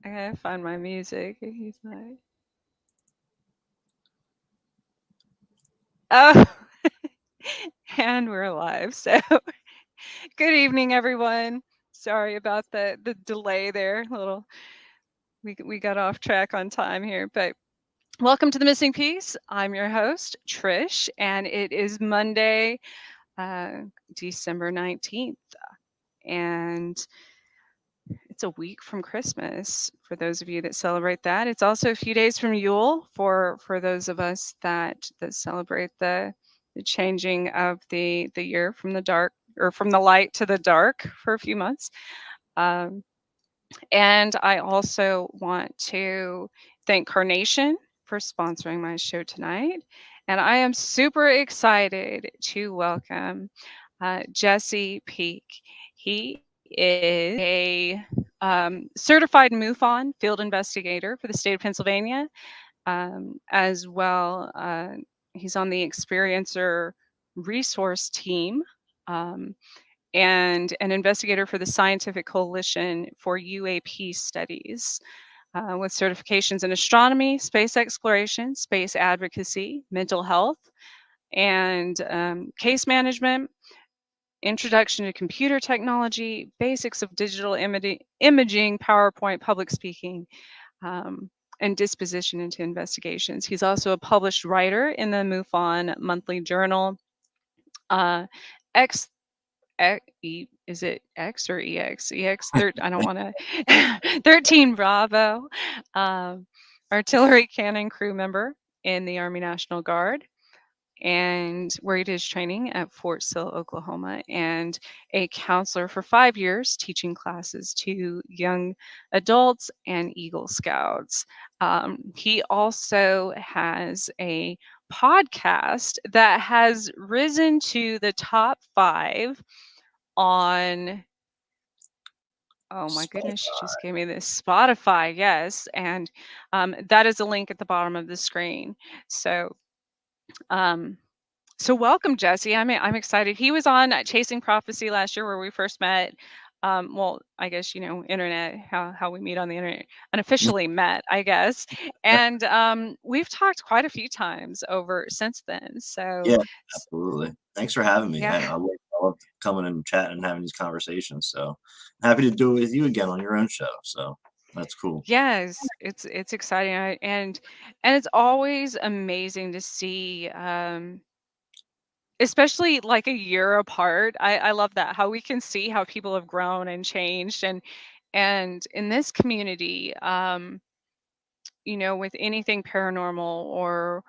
I gotta find my music. He's like, oh, and we're live. So, good evening, everyone. Sorry about the delay there. A little, we got off track on time here, but welcome to the Missing Piece. I'm your host, Trish, and it is Monday, December 19th, and it's a week from Christmas for those of you that celebrate that. It's also a few days from Yule for those of us that celebrate the changing of the year from the dark or from the light to the dark for a few months. Um, and I also want to thank Carnation for sponsoring my show tonight. And I am super excited to welcome Jesse Peak. He is a certified MUFON field investigator for the state of Pennsylvania, as well. He's on the Experiencer resource team. And an investigator for the Scientific Coalition for UAP Studies, with certifications in astronomy, space exploration, space advocacy, mental health, and case management, introduction to computer technology, basics of digital imaging, PowerPoint, public speaking, and disposition into investigations. He's also a published writer in the MUFON monthly journal. X is it X or EX? EX, I don't want to. 13 Bravo, artillery cannon crew member in the Army National Guard, and where he did his training at Fort Sill, Oklahoma, and a counselor for 5 years, teaching classes to young adults and Eagle Scouts. He also has a podcast that has risen to the top 5 on, oh my goodness, she just gave me this, Spotify, yes, and that is a link at the bottom of the screen. So so welcome, Jesse. I'm excited. He was on Chasing Prophecy last year where we first met. Well, I guess internet, how we meet on the internet, unofficially met, I guess. And we've talked quite a few times over since then. So yeah, absolutely. Thanks for having me. yeah. I love coming and chatting and having these conversations. So happy to do it with you again on your own show. So that's cool. Yes, it's exciting. And it's always amazing to see, especially like a year apart. I love that, how we can see how people have grown and changed, and in this community, with anything paranormal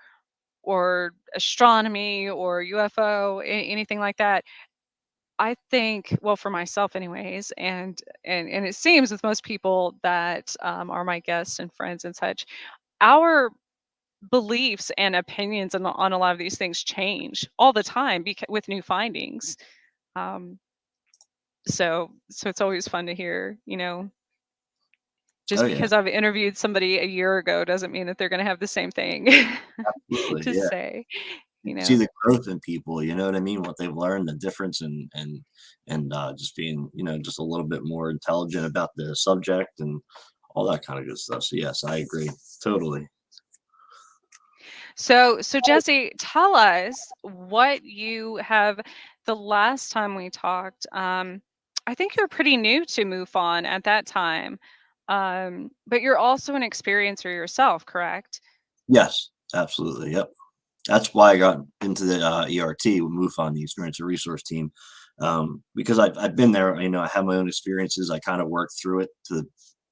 or astronomy or UFO, anything like that. I think, well, for myself anyways, and it seems with most people that are my guests and friends and such, our beliefs and opinions on a lot of these things change all the time with new findings. Um, so it's always fun to hear, just Oh yeah, because I've interviewed somebody a year ago doesn't mean that they're going to have the same thing absolutely. to Yeah, say, you you can see know. the growth in people. You know what I mean? What they've learned, the difference, and just being just a little bit more intelligent about the subject and all that kind of good stuff. So yes, I agree totally. So Jesse, tell us what you have. The last time we talked, I think you're pretty new to MUFON at that time, but you're also an experiencer yourself, correct? Yes, absolutely. Yep. That's why I got into the ERT with MUFON, the Experience Resource Team, because I've been there. I have my own experiences. I kind of worked through it to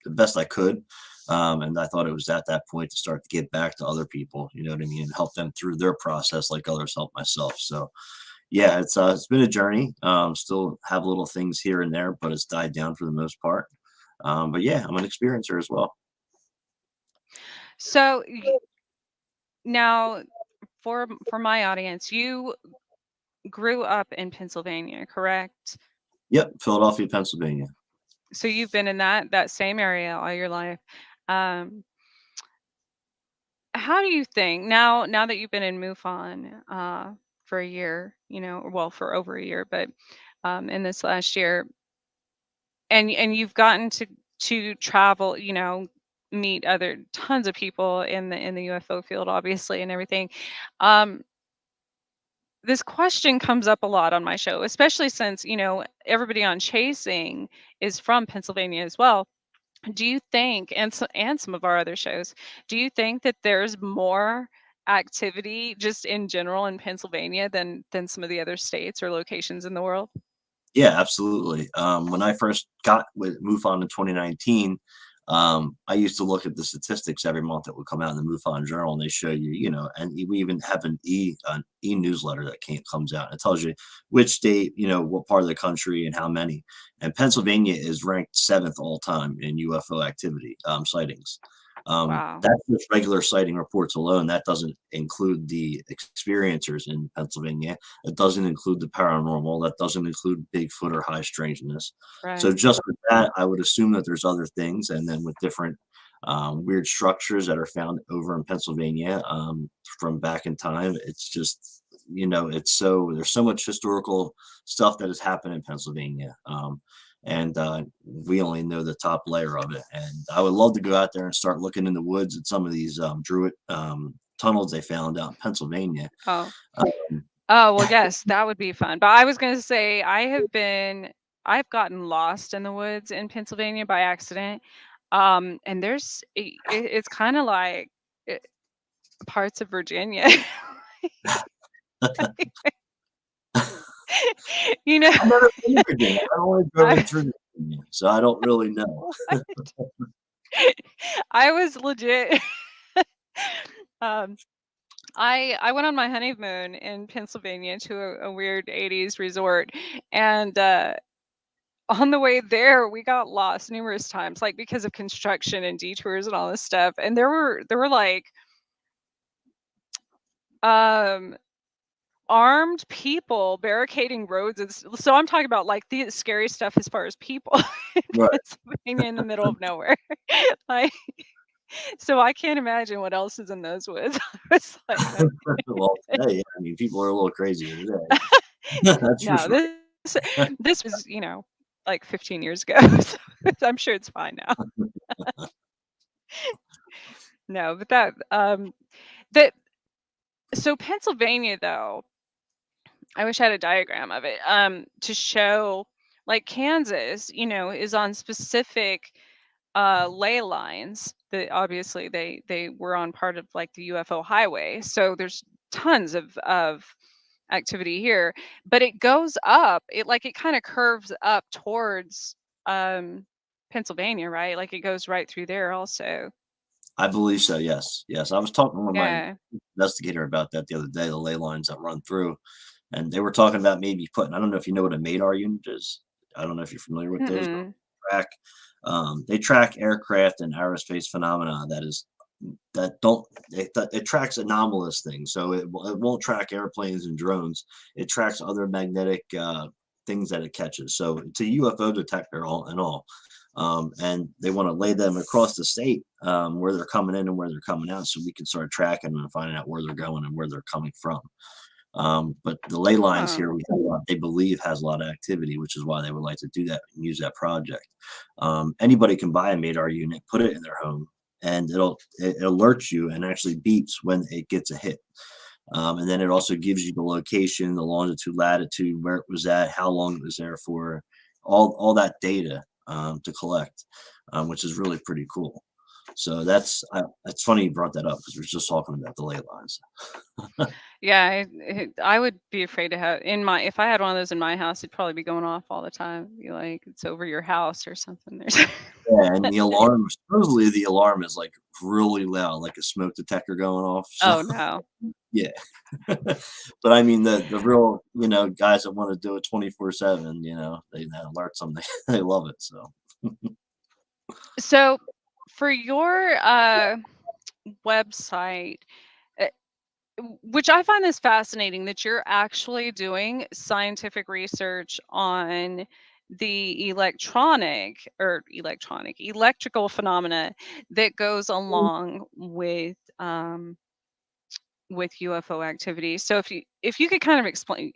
the best I could, and I thought it was at that point to start to give back to other people. You know what I mean, and help them through their process, like others help myself. So yeah, it's been a journey. Still have little things here and there, but it's died down for the most part. But yeah, I'm an experiencer as well. So now, for my audience, you grew up in Pennsylvania, correct? Yep, Philadelphia, Pennsylvania. So you've been in that same area all your life. Um, how do you think now that you've been in MUFON for a year, well, for over a year, but in this last year, and you've gotten to travel, meet tons of people in the UFO field, obviously, and everything. Um, this question comes up a lot on my show, especially since, everybody on Chasing is from Pennsylvania as well. Do you think, and some of our other shows, do you think that there's more activity just in general in Pennsylvania than some of the other states or locations in the world? Yeah, absolutely. When I first got with MUFON in 2019, I used to look at the statistics every month that would come out in the MUFON Journal, and they show you, and we even have an e-newsletter that comes out. It tells you which state, what part of the country, and how many. And Pennsylvania is ranked 7th all time in UFO activity sightings. Wow. That's just regular sighting reports alone. That doesn't include the experiencers in Pennsylvania. It doesn't include the paranormal. That doesn't include Bigfoot or high strangeness. So Right. just with that, I would assume that there's other things, and then with different weird structures that are found over in Pennsylvania from back in time, it's just there's so much historical stuff that has happened in Pennsylvania. And we only know the top layer of it. And I would love to go out there and start looking in the woods at some of these Druid tunnels they found out in Pennsylvania. Oh. Um, Oh, well, yes, that would be fun. But I was gonna say I've gotten lost in the woods in Pennsylvania by accident. And it's kind of like eh, parts of Virginia. You know, I've never been to Virginia. I only driven I, through Virginia, so I don't really know. what? I was legit. um, I went on my honeymoon in Pennsylvania to a weird 80s resort, and on the way there we got lost numerous times, like because of construction and detours and all this stuff. And there were like um armed people barricading roads, and so I'm talking about like the scary stuff as far as people in Right. Pennsylvania in the middle of nowhere. Like, so I can't imagine what else is in those woods. I was like, Well, today, I mean, people are a little crazier today. That's for no, sure. this was, like 15 years ago. So I'm sure it's fine now. No, but that so Pennsylvania though, I wish I had a diagram of it, to show like Kansas, is on specific ley lines that obviously they were on part of like the UFO highway. So there's tons of activity here, but it goes up. It kind of curves up towards um Pennsylvania, right? Like it goes right through there also. I believe so. Yes, yes. I was talking to one of my Yeah. investigator about that the other day. The ley lines that run through, and they were talking about maybe putting. I don't know if you know what a MADAR unit is. I don't know if you're familiar with those, but Mm-mm. track. They track aircraft and aerospace phenomena that don't it tracks anomalous things. So it won't track airplanes and drones. It tracks other magnetic things that it catches. So it's a UFO detector all in all. And they want to lay them across the state where they're coming in and where they're coming out, so we can start tracking them and finding out where they're going and where they're coming from. But the ley lines Oh. here, they believe has a lot of activity, which is why they would like to do that and use that project. Anybody can buy a MADAR unit, put it in their home, and it alerts you and actually beeps when it gets a hit. And then it also gives you the location, the longitude, latitude, where it was at, how long it was there for, all that data to collect, which is really pretty cool. So it's funny you brought that up because we are just talking about the ley lines. Yeah, I would be afraid to have in my if I had one of those in my house, it'd probably be going off all the time. Be like, it's over your house or something. There's Yeah, and the alarm, supposedly the alarm is like really loud, like a smoke detector going off. So Oh no. yeah. But I mean the real, guys that want to do it 24/7, that alerts them, they love it. So So for your website, uh, which I find this fascinating that you're actually doing scientific research on the electrical phenomena that goes along with UFO activity. So if you could kind of explain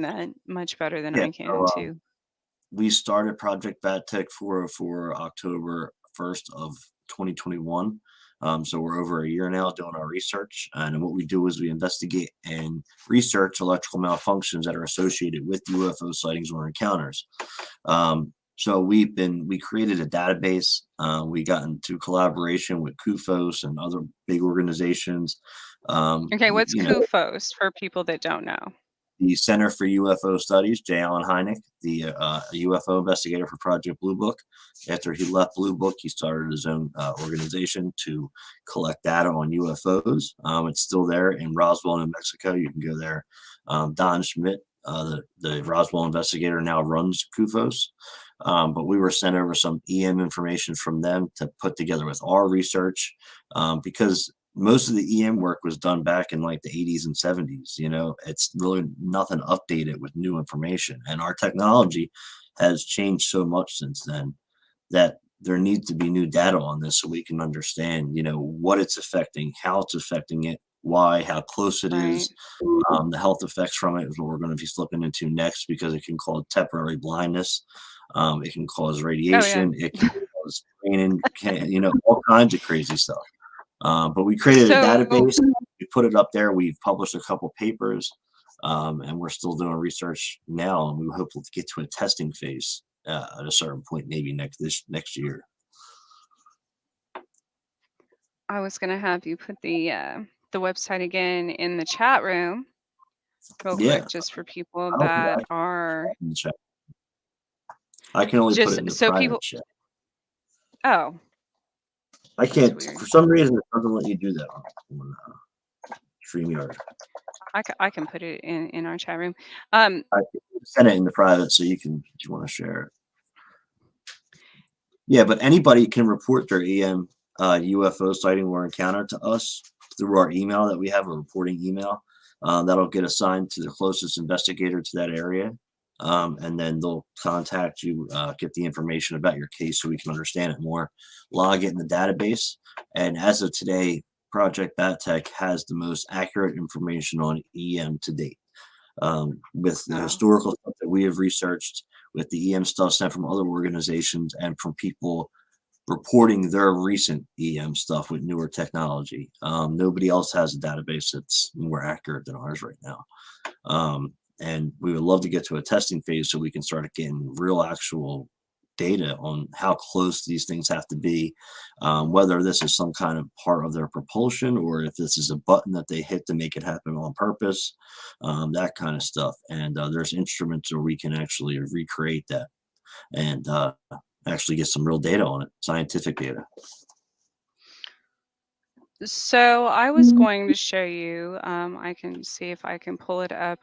that much better than yeah, I can so too. we started Project Bat Tech 404 October 1st of 2021. So we're over a year now doing our research. And what we do is we investigate and research electrical malfunctions that are associated with UFO sightings or encounters. So we created a database. We got into collaboration with CUFOS and other big organizations. Okay, what's CUFOS for people that don't know? The Center for UFO Studies, J. Allen Hynek, the UFO investigator for Project Blue Book. After he left Blue Book, he started his own organization to collect data on UFOs. It's still there in Roswell, New Mexico. You can go there. Don Schmidt, the Roswell investigator, now runs CUFOS. But we were sent over some EM information from them to put together with our research because most of the EM work was done back in like the 80s and 70s. It's really nothing updated with new information. And our technology has changed so much since then that there needs to be new data on this so we can understand, what it's affecting, how it's affecting it, why, how close it is. The health effects from it is what we're going to be slipping into next because it can cause temporary blindness. It can cause radiation. It can cause training, all kinds of crazy stuff. But we created a database. We put it up there. We've published a couple papers, and we're still doing research now. And we hope to get to a testing phase at a certain point, maybe next year. I was going to have you put the website again in the chat room real quick, just for people that are. I can only put it in the private chat. Oh. I can't, for some reason, it doesn't let you do that on StreamYard. I can put it in our chat room. I send it in the private so if you want to share it. Yeah, but anybody can report their EM UFO sighting or encounter to us through our email that we have, a reporting email. That'll get assigned to the closest investigator to that area. And then they'll contact you, get the information about your case so we can understand it more, log it in the database. And as of today, Project BatTech has the most accurate information on EM to date. With the historical stuff that we have researched, with the EM stuff sent from other organizations and from people reporting their recent EM stuff with newer technology. Nobody else has a database that's more accurate than ours right now. And we would love to get to a testing phase so we can start getting real actual data on how close these things have to be, whether this is some kind of part of their propulsion or if this is a button that they hit to make it happen on purpose, that kind of stuff. And there's instruments where we can actually recreate that and actually get some real data on it, scientific data. So I was going to show you, I can see if I can pull it up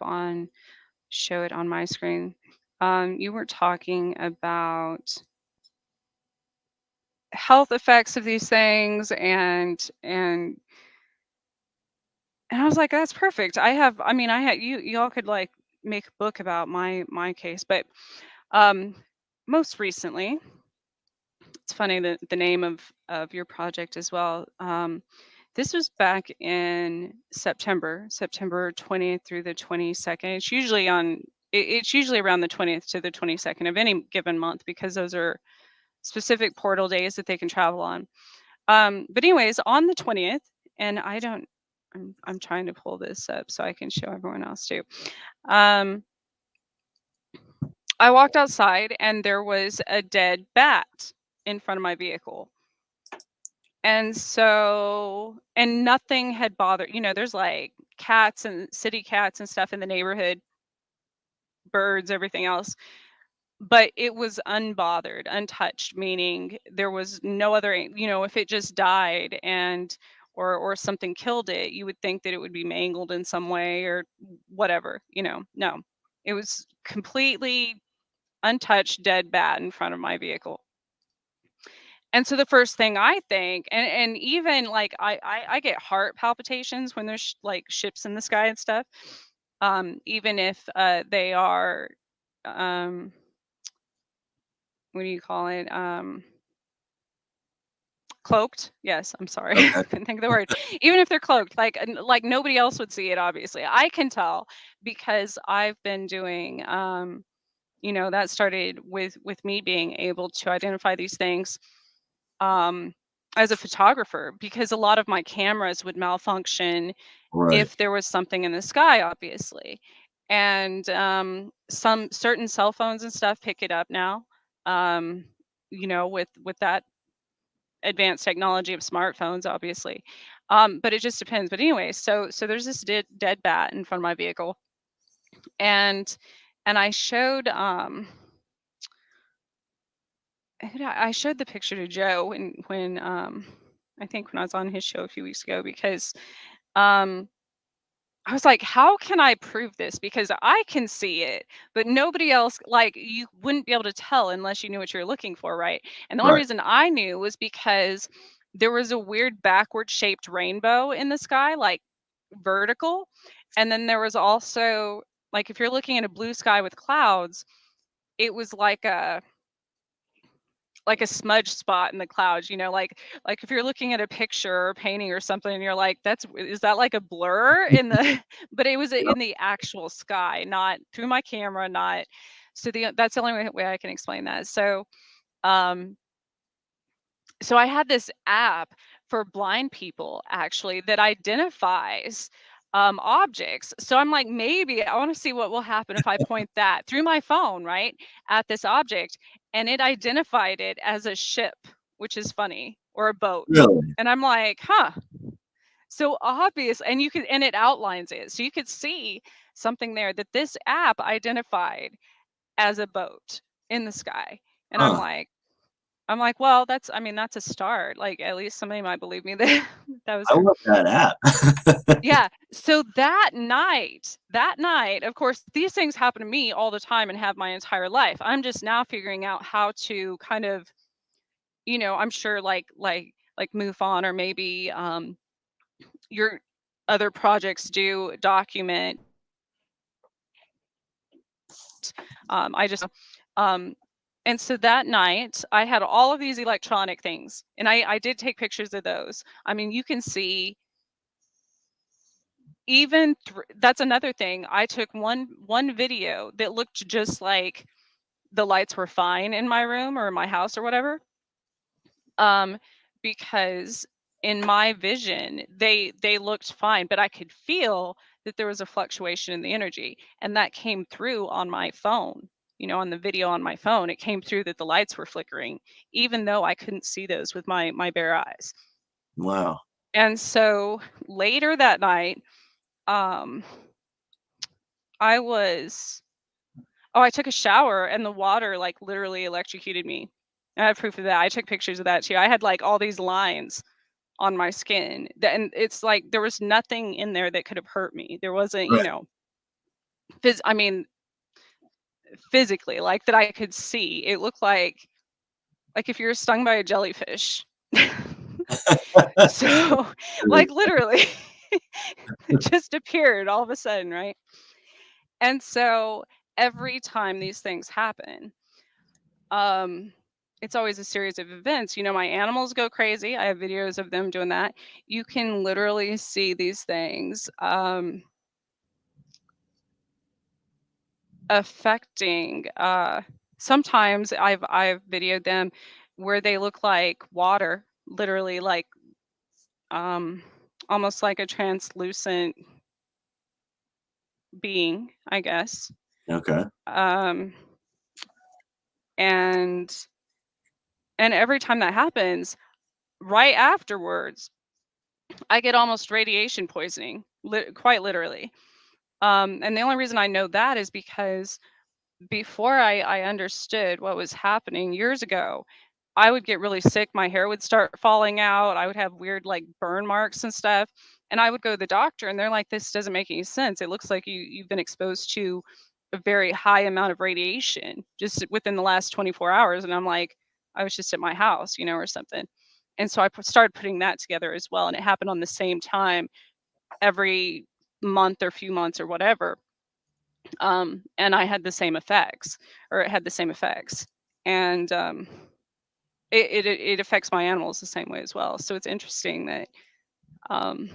show it on my screen. You were talking about health effects of these things and I was like, that's perfect. Y'all could like make a book about my case, but most recently, it's funny that the name of your project as well. This was back in September 20th through the 22nd. It's usually around the 20th to the 22nd of any given month because those are specific portal days that they can travel on. But anyways, on the 20th, and I'm trying to pull this up so I can show everyone else too. I walked outside and there was a dead bat in front of my vehicle. And nothing had bothered, there's like cats and city cats and stuff in the neighborhood, birds, everything else. But it was unbothered, untouched, meaning there was no other, if it just died or something killed it, you would think that it would be mangled in some way or whatever, no. It was completely untouched, dead bat in front of my vehicle. And so the first thing I think, and even like I get heart palpitations when there's like ships in the sky and stuff, even if they are, what do you call it? Cloaked. Yes, I'm sorry. Okay. I couldn't think of the word. Even if they're cloaked, like nobody else would see it, obviously. I can tell because I've been doing, that started with me being able to identify these things. as a photographer, because a lot of my cameras would malfunction Right. if there was something in the sky, obviously. And some certain cell phones and stuff pick it up now, with that advanced technology of smartphones, obviously. But it just depends. But anyway, so there's this dead bat in front of my vehicle, and I showed I showed the picture to Joe when I think when I was on his show a few weeks ago, because um I was like, how can I prove this? Because I can see it, but nobody else, like, you wouldn't be able to tell unless you knew what you're looking for, right? And the only Right. reason I knew was because there was a weird backward shaped rainbow in the sky, like vertical. And then there was also, like, if you're looking at a blue sky with clouds, it was like a smudge spot in the clouds, like if you're looking at a picture or painting or something and you're like, is that like a blur in the but it was Yep. in the actual sky, not through my camera, not that's the only way I can explain that. Um so I had this app for blind people, actually, that identifies objects. So I'm like, maybe I want to see what will happen if I point that through my phone, right, at this object. And it identified it as a ship, which is funny, or a boat. Really? And I'm like, huh. So obvious. And and it outlines it. So you could see something there that this app identified as a boat in the sky. And Huh. I'm like, well, that's a start. Like, at least somebody might believe me that that was I her. love that app. Yeah. So that night, of course, these things happen to me all the time and have my entire life. I'm just now figuring out how to kind of, I'm sure like MUFON, or maybe your other projects do document. I just um and so that night I had all of these electronic things, and I did take pictures of those. I mean, you can see, even that's another thing. I took one video that looked just like the lights were fine in my room or my house or whatever, um because in my vision they looked fine, but I could feel that there was a fluctuation in the energy, and that came through on my phone. On the video on my phone, it came through that the lights were flickering, even though I couldn't see those with my bare eyes. Wow. And so later that night, um I was oh, I took a shower and the water like literally electrocuted me. I have proof of that. I took pictures of that too. I had like all these lines on my skin, and it's like there was nothing in there that could have hurt me. There wasn't, Right. I mean, physically, like, that I could see. It looked like if you were stung by a jellyfish. So, like, literally, it just appeared all of a sudden, right? And so every time these things happen, um, it's always a series of events. My animals go crazy. I have videos of them doing that. You can literally see these things affecting. Sometimes I've videoed them where they look like water, literally, like um, almost like a translucent being, I guess. Okay. Um, and every time that happens, right afterwards, I get almost radiation poisoning, quite literally. And the only reason I know that is because before I understood what was happening years ago, I would get really sick. My hair would start falling out. I would have weird, like, burn marks and stuff. And I would go to the doctor, and they're like, "This doesn't make any sense. It looks like you've been exposed to a very high amount of radiation just within the last 24 hours." And I'm like, I was just at my house, or something. And so I started putting that together as well. And it happened on the same time every month or few months or whatever. And I had the same effects, or it had the same effects. And it affects my animals the same way as well. So it's interesting that um,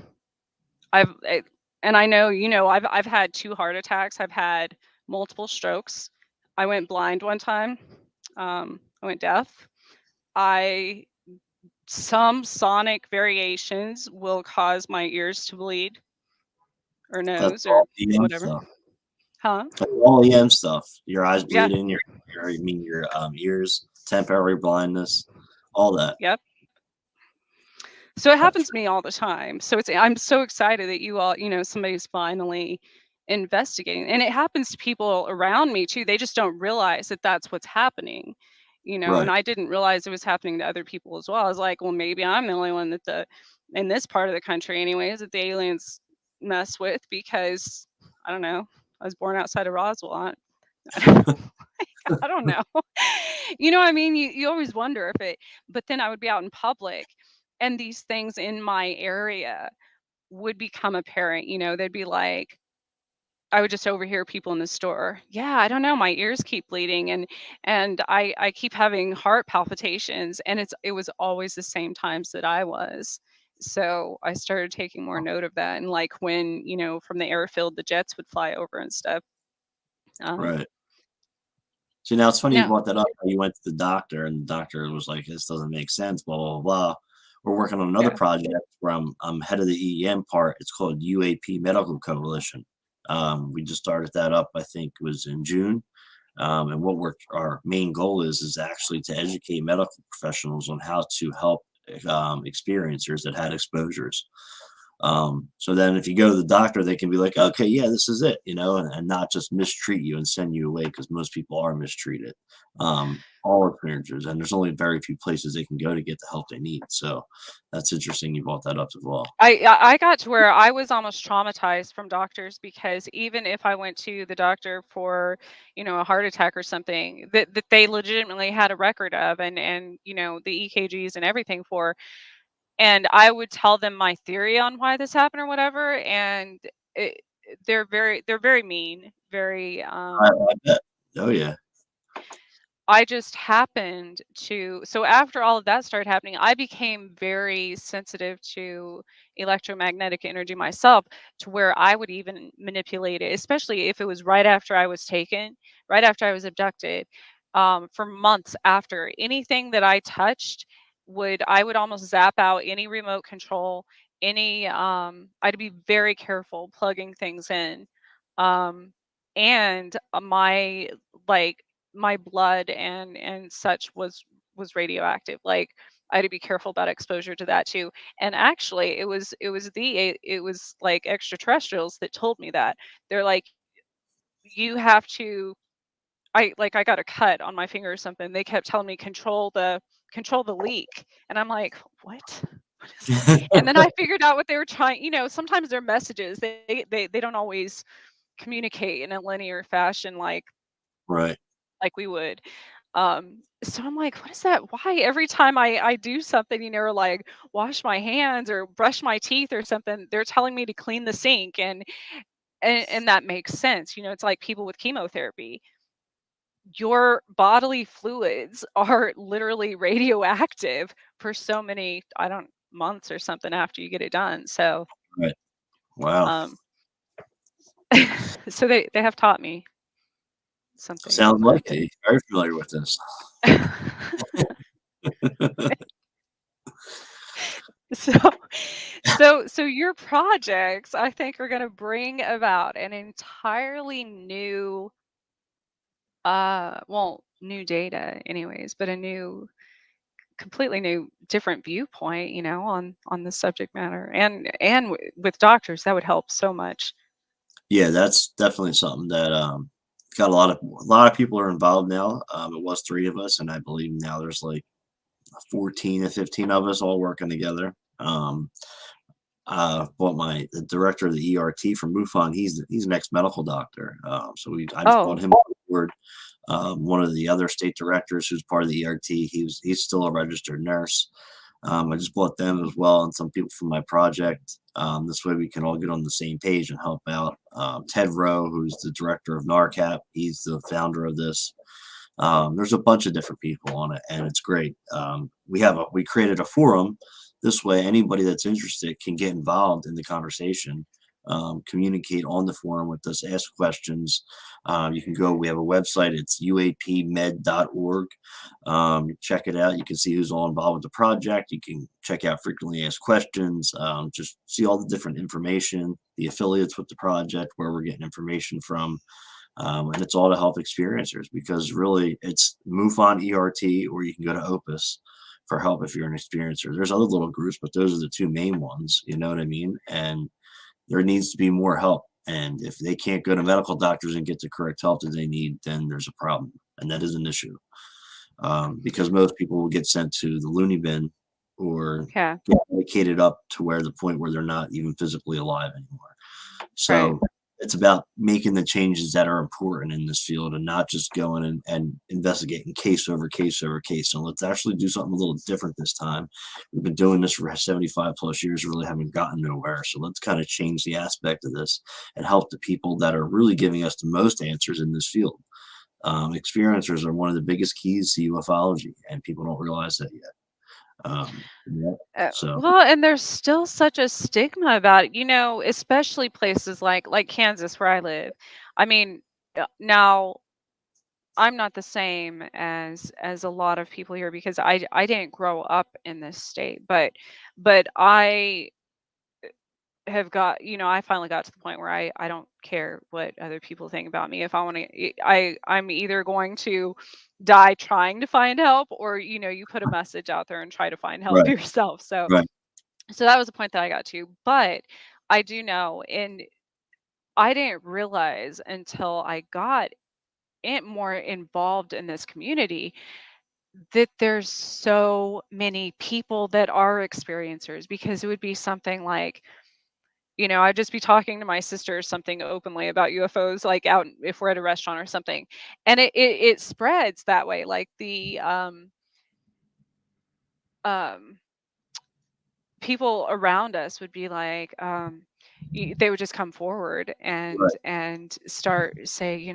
I've it, and I know, I've had 2 heart attacks. I've had multiple strokes. I went blind one time. I went deaf. I some sonic variations will cause my ears to bleed or That's nose or all EM whatever. stuff. Huh? That's all EM stuff. Your eyes Yeah. bleeding, your ears, temporary blindness, all that. Yep. So it That's happens to me all the time. So I'm so excited that you all, somebody's finally investigating. And it happens to people around me too. They just don't realize that that's what's happening. And right. I didn't realize it was happening to other people as well. I was like, well, maybe I'm the only one that in this part of the country anyways, that the aliens mess with because I don't know. I was born outside of Roswell. I don't know. What I mean? You always wonder if it, but then I would be out in public and these things in my area would become apparent. They'd be like, I would just overhear people in the store. Yeah, I don't know. My ears keep bleeding and I keep having heart palpitations and it was always the same times that I was. So I started taking more note of that and like when, from the airfield the jets would fly over and stuff. Um Right. See, now it's funny you no. brought that up. You went to the doctor, and the doctor was like, "This doesn't make sense." Blah blah blah. We're working on another Yeah. project where I'm head of the EEM part. It's called UAP Medical Coalition. We just started that up. I think it was in June. And what our main goal is actually to educate medical professionals on how to help experiencers that had exposures. So then if you go to the doctor, they can be like, okay, yeah, this is it, and not just mistreat you and send you away because most people are mistreated. All experiencers, and there's only very few places they can go to get the help they need. So that's interesting you brought that up as well. I got to where I was almost traumatized from doctors because even if I went to the doctor for, a heart attack or something that they legitimately had a record of and the EKGs and everything for, and I would tell them my theory on why this happened or whatever, and it, they're very mean, very I bet. Oh yeah. I just happened to so after all of that started happening, I became very sensitive to electromagnetic energy myself to where I would even manipulate it, especially if it was right after I was taken, right after I was abducted, for months after. Anything that I touched I would almost zap out any remote control, I'd be very careful plugging things in. Um, and like my blood and such was radioactive. Like I had to be careful about exposure to that too. And actually, it was like extraterrestrials that told me that. They're like, you have to. I got a cut on my finger or something. They kept telling me control the leak, and I'm like, what? What is that? And then I figured out what they were trying. Sometimes their messages they don't always communicate in a linear fashion Right. like we would. So I'm like, what is that? Why every time I do something, or like wash my hands or brush my teeth or something, they're telling me to clean the sink and that makes sense. It's like people with chemotherapy. Your bodily fluids are literally radioactive for so many, I don't months or something after you get it done. So Right. Wow. um so they have taught me some things, Sounds but like it. Very familiar with this. So, so your projects, I think, are going to bring about an entirely new, well, new data, anyways, but a completely new, different viewpoint, on the subject matter, and with doctors, that would help so much. Yeah, that's definitely something that got a lot of people are involved now. It was three of us, and I believe now there's like 14 or 15 of us all working together. Brought the director of the ERT from MUFON. He's an ex-medical doctor. I just brought Oh, him on board. One of the other state directors who's part of the ERT, he's still a registered nurse. I just brought them as well and some people from my project. This way we can all get on the same page and help out. Ted Rowe, who's the director of NARCAP, he's the founder of this. There's a bunch of different people on it, and it's great. We created a forum. This way, anybody that's interested can get involved in the conversation. communicate on the forum with us, ask questions. You can go, we have a website, it's uapmed.org. Check it out. You can see who's all involved with the project. You can check out frequently asked questions, just see all the different information, the affiliates with the project, where we're getting information from. And it's all to help experiencers, because really it's MUFON ERT, or you can go to Opus for help if you're an experiencer. There's other little groups, but those are the two main ones, you know what I mean? And there needs to be more help. And if they can't go to medical doctors and get the correct help that they need, then there's a problem. And that is an issue, because most people will get sent to the loony bin or Yeah. get medicated up to where the point where they're not even physically alive anymore. Right. So it's about making the changes that are important in this field, and not just going and investigating case over case over case. So let's actually do something a little different this time. We've been doing this for 75 plus years, really haven't gotten nowhere. So let's kind of change the aspect of this and help the people that are really giving us the most answers in this field. Experiencers are one of the biggest keys to ufology, and people don't realize that yet. Yeah. So Well, and there's still such a stigma about it, especially places like Kansas where I live. I mean, now I'm not the same as a lot of people here because I didn't grow up in this state, but I have got, I finally got to the point where I don't care what other people think about me. If I want to, I'm either going to die trying to find help, or you put a message out there and try to find help right, yourself. So right, so that was the point that I got to. But I do know, and I didn't realize until I got more involved in this community, that there's so many people that are experiencers, because it would be something like, I'd just be talking to my sister or something openly about UFOs, like out if we're at a restaurant or something. And it spreads that way. Like the um people around us would be like, they would just come forward right. and start say,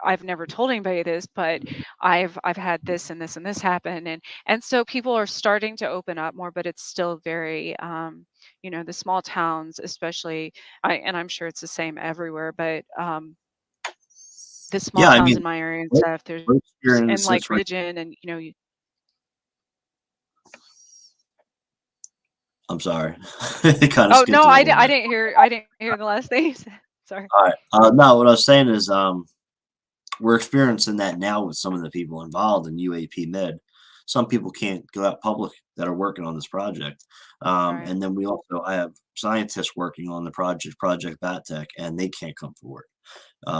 I've never told anybody this, but I've had this and this and this happen. And so people are starting to open up more, but it's still very, the small towns especially. And I'm sure it's the same everywhere, but the small Yeah, I towns mean, in my area and we're stuff, we're and experiencing like this right. religion, and I'm sorry. It kind of oh skipped no, a little I bit. didn't hear the last thing you said. Sorry. All right. No, what I was saying is, we're experiencing that now with some of the people involved in UAP Med. Some people can't go out public that are working on this project. Right. And then I have scientists working on the project, Project Bat Tech, and they can't come forward.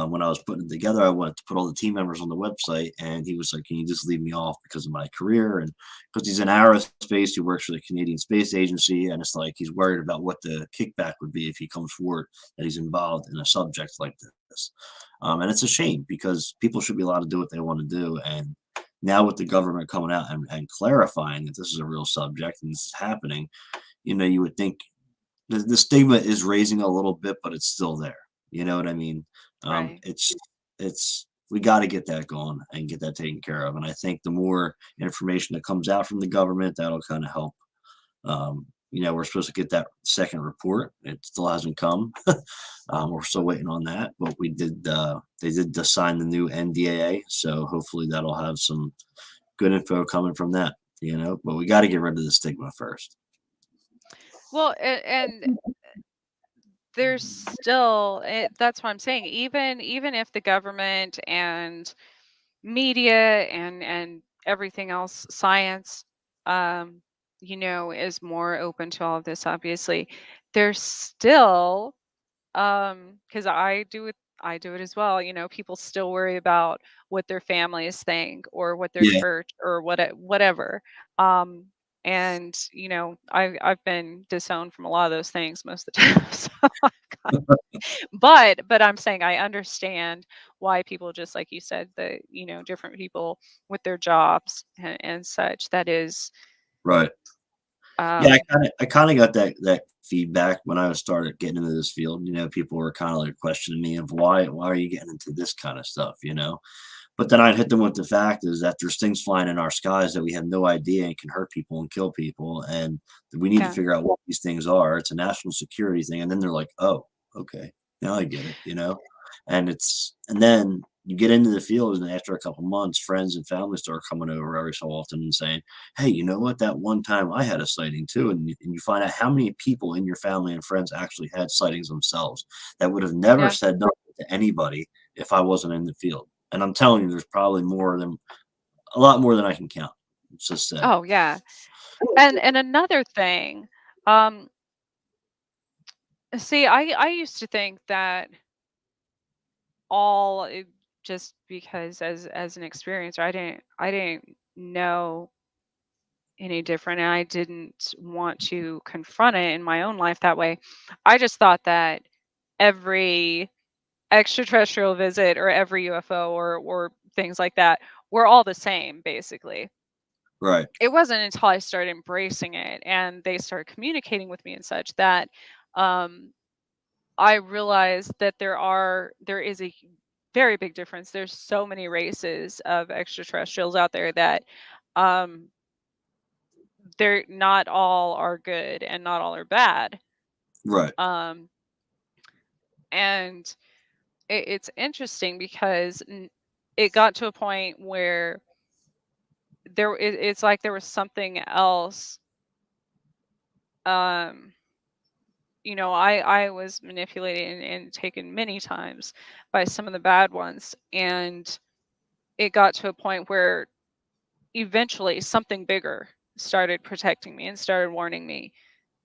When I was putting it together, I wanted to put all the team members on the website, and he was like, "Can you just leave me off because of my career?" And because he's in aerospace, he works for the Canadian Space Agency, and it's like he's worried about what the kickback would be if he comes forward that he's involved in a subject like this. And it's a shame, because people should be allowed to do what they want to do. And now with the government coming out and clarifying that this is a real subject and this is happening, you would think the stigma is raising a little bit, but it's still there. You know what I mean? Right. It's we got to get that going and get that taken care of. And I think the more information that comes out from the government, that'll kind of help. We're supposed to get that second report. It still hasn't come. We're still waiting on that, but we did. They did sign the new NDAA, so hopefully that'll have some good info coming from that. But we got to get rid of the stigma first. Well, and there's still, that's what I'm saying. Even if the government and media and everything else, science, um, is more open to all of this, obviously, there's still, because I do it as well. People still worry about what their families think, or what their Yeah, church, or whatever. um and I've been disowned from a lot of those things most of the time. So but I'm saying I understand why people, just like you said, the different people with their jobs and such, that is, right. Yeah, I um kind of I kind of got that feedback when I was started getting into this field. People were kind of like questioning me of why are you getting into this kind of stuff. But then I'd hit them with the fact is that there's things flying in our skies that we have no idea and can hurt people and kill people, and we need to yeah. figure out what these things are. It's a national security thing, and then they're like, "Oh." okay, now I get it, and then you get into the field, and after a couple months, friends and family start coming over every so often and saying, "Hey, you know what? That one time I had a sighting too," and you find out how many people in your family and friends actually had sightings themselves that would have never Yeah. said nothing to anybody if I wasn't in the field. And I'm telling you, there's probably a lot more than I can count. It's just sad. Oh, yeah. And another thing, um, see, I used to think that just because as an experiencer, I didn't know any different, and I didn't want to confront it in my own life that way. I just thought that every extraterrestrial visit or every UFO or things like that were all the same, basically. Right, It wasn't until I started embracing it and they started communicating with me and such that um, I realized that there is a very big difference. There's so many races of extraterrestrials out there that um, they're not all are good and not all are bad. right, Um, and it's interesting because it got to a point where it's like there was something else. Um, I was manipulated and taken many times by some of the bad ones, and it got to a point where eventually something bigger started protecting me and started warning me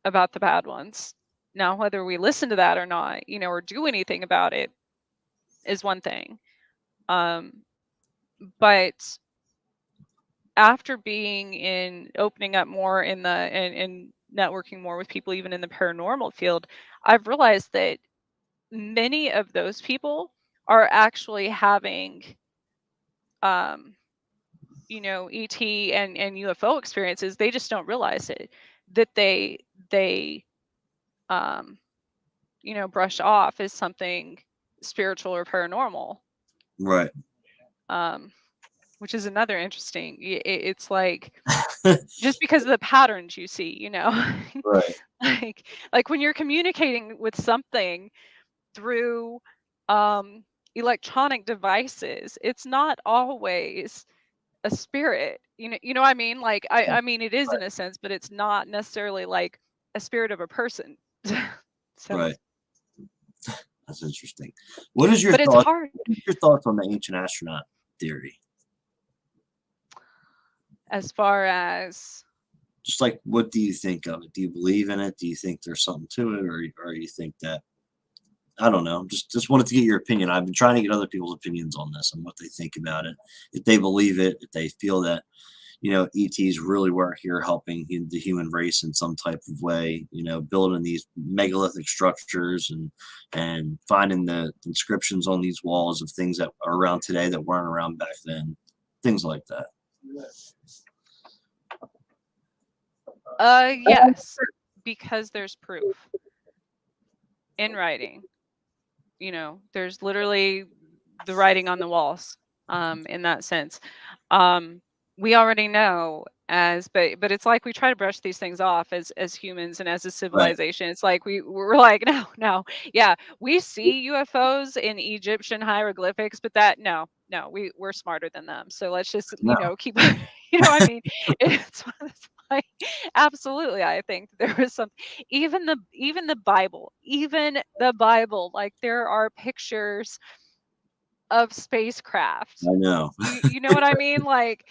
about the bad ones. Now, whether we listen to that or not, or do anything about it is one thing. Um, but after being in opening up more in the and networking more with people even in the paranormal field, I've realized that many of those people are actually having um ET and UFO experiences. They just don't realize it, that they um brush off as something spiritual or paranormal. right. um which is another interesting, it's like just because of the patterns you see, Right, like when you're communicating with something through um electronic devices, it's not always a spirit. You know what I mean? Like I mean it is in a sense, but it's not necessarily like a spirit of a person. So, right. That's interesting. What is your but it's thought? hard What are your thoughts on the ancient astronaut theory? as far as Just like, what do you think of it? Do you believe in it? Do you think there's something to it, or you think that I don't know? Just wanted to get your opinion. I've been trying to get other people's opinions on this and what they think about it. If they believe it, if they feel that ETs really were here helping the human race in some type of way, building these megalithic structures and finding the inscriptions on these walls of things that are around today that weren't around back then, things like that. yes, because there's proof in writing. There's literally the writing on the walls, in that sense. um we already know, but it's like we try to brush these things off as humans and as a Right. civilization. It's like we're like, no, no, yeah, we see UFOs in Egyptian hieroglyphics, but that, no, we're smarter than them, so let's just No. keep I mean, it's like, absolutely, I think there was some, even the Bible, like there are pictures of spacecraft. I know. You know what I mean? Like,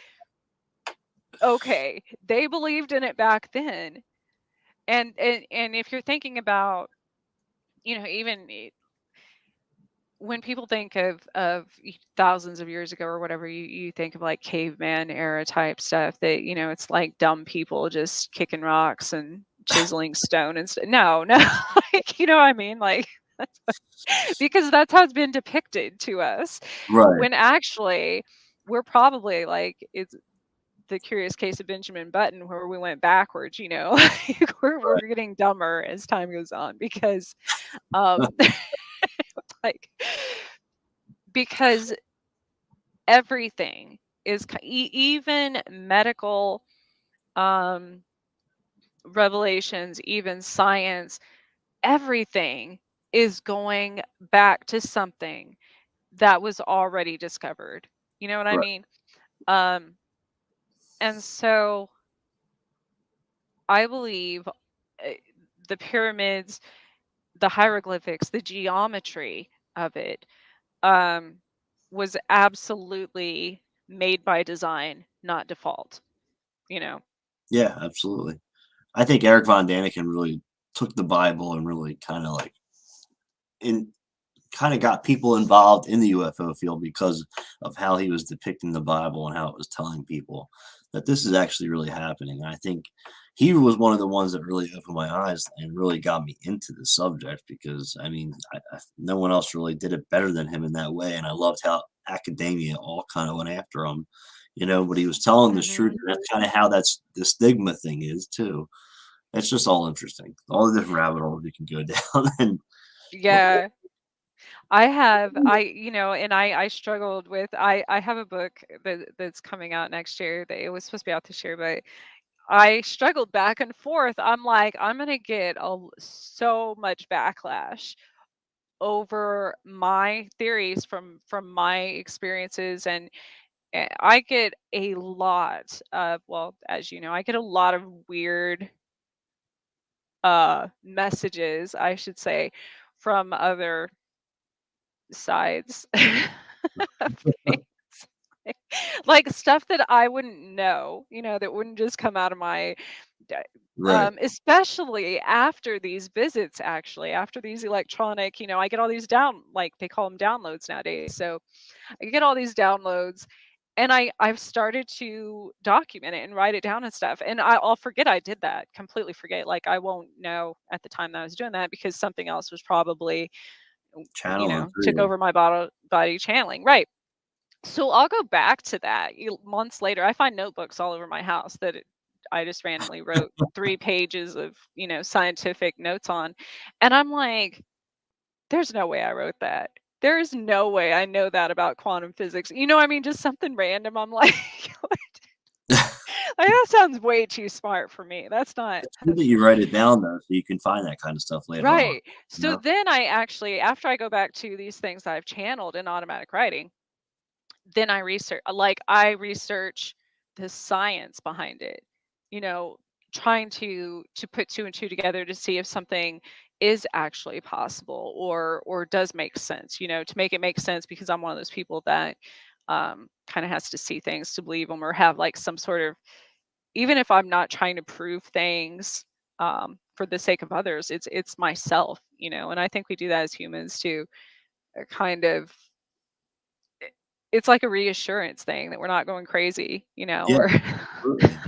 okay, they believed in it back then. And if you're thinking about, even when people think of thousands of years ago or whatever, you think of like caveman era type stuff, that it's like dumb people just kicking rocks and chiseling stone and stuff. No, no, like, you know what I mean? Like, because that's how it's been depicted to us, Right. when actually we're probably like, it's the curious case of Benjamin Button, where we went backwards, like we're getting dumber as time goes on, because um like, because everything is even medical um revelations, even science, everything is going back to something that was already discovered. You know what I Right. mean? Um, and so I believe the pyramids, the hieroglyphics, the geometry of it, um, was absolutely made by design, not default, you know? Yeah, absolutely. I think Eric Von Daniken really took the Bible and really kind of like in kind of got people involved in the UFO field because of how he was depicting the Bible and how it was telling people that this is actually really happening. And I think he was one of the ones that really opened my eyes and really got me into the subject because I mean, no one else really did it better than him in that way. And I loved how academia all kind of went after him, but he was telling the truth. Mhm. And that's kind of how that's the stigma thing is too. It's just all interesting. All the different rabbit holes you can go down and look Yeah. And I struggled with I have a book that's coming out next year. That it was supposed to be out this year, but I struggled back and forth. I'm like, I'm gonna get so much backlash over my theories from my experiences, and I get a lot of, well, as you know, I get a lot of weird messages, I should say, from other sides of things. Like stuff that I wouldn't know, that wouldn't just come out of my d- right. especially after these visits, actually, after these electronic, I get all these like they call them downloads nowadays. So I get all these downloads, and I've started to document it and write it down and stuff. And I'll forget I did that, completely forget. Like I won't know at the time that I was doing that because something else was probably, Channeling through took you. over my body channeling. Right. So I'll go back to that months later. I find notebooks all over my house that I just randomly wrote 3 pages of, scientific notes on. And I'm like, there's no way I wrote that. There is no way I know that about quantum physics. You know what I mean? Just something random. I'm like, like, that sounds way too smart for me. That's not It's good that you write it down though, so you can find that kind of stuff later on, right. you So know? then I actually, after I go back to these things that I've channeled in automatic writing, then I research the science behind it, you know, trying to put two and two together to see if something is actually possible or does make sense, to make it make sense, because I'm one of those people that kind of has to see things to believe them, or have like some sort of, even if I'm not trying to prove things for the sake of others, it's myself, and I think we do that as humans too, kind of. It's like a reassurance thing that we're not going crazy, Yeah, or absolutely.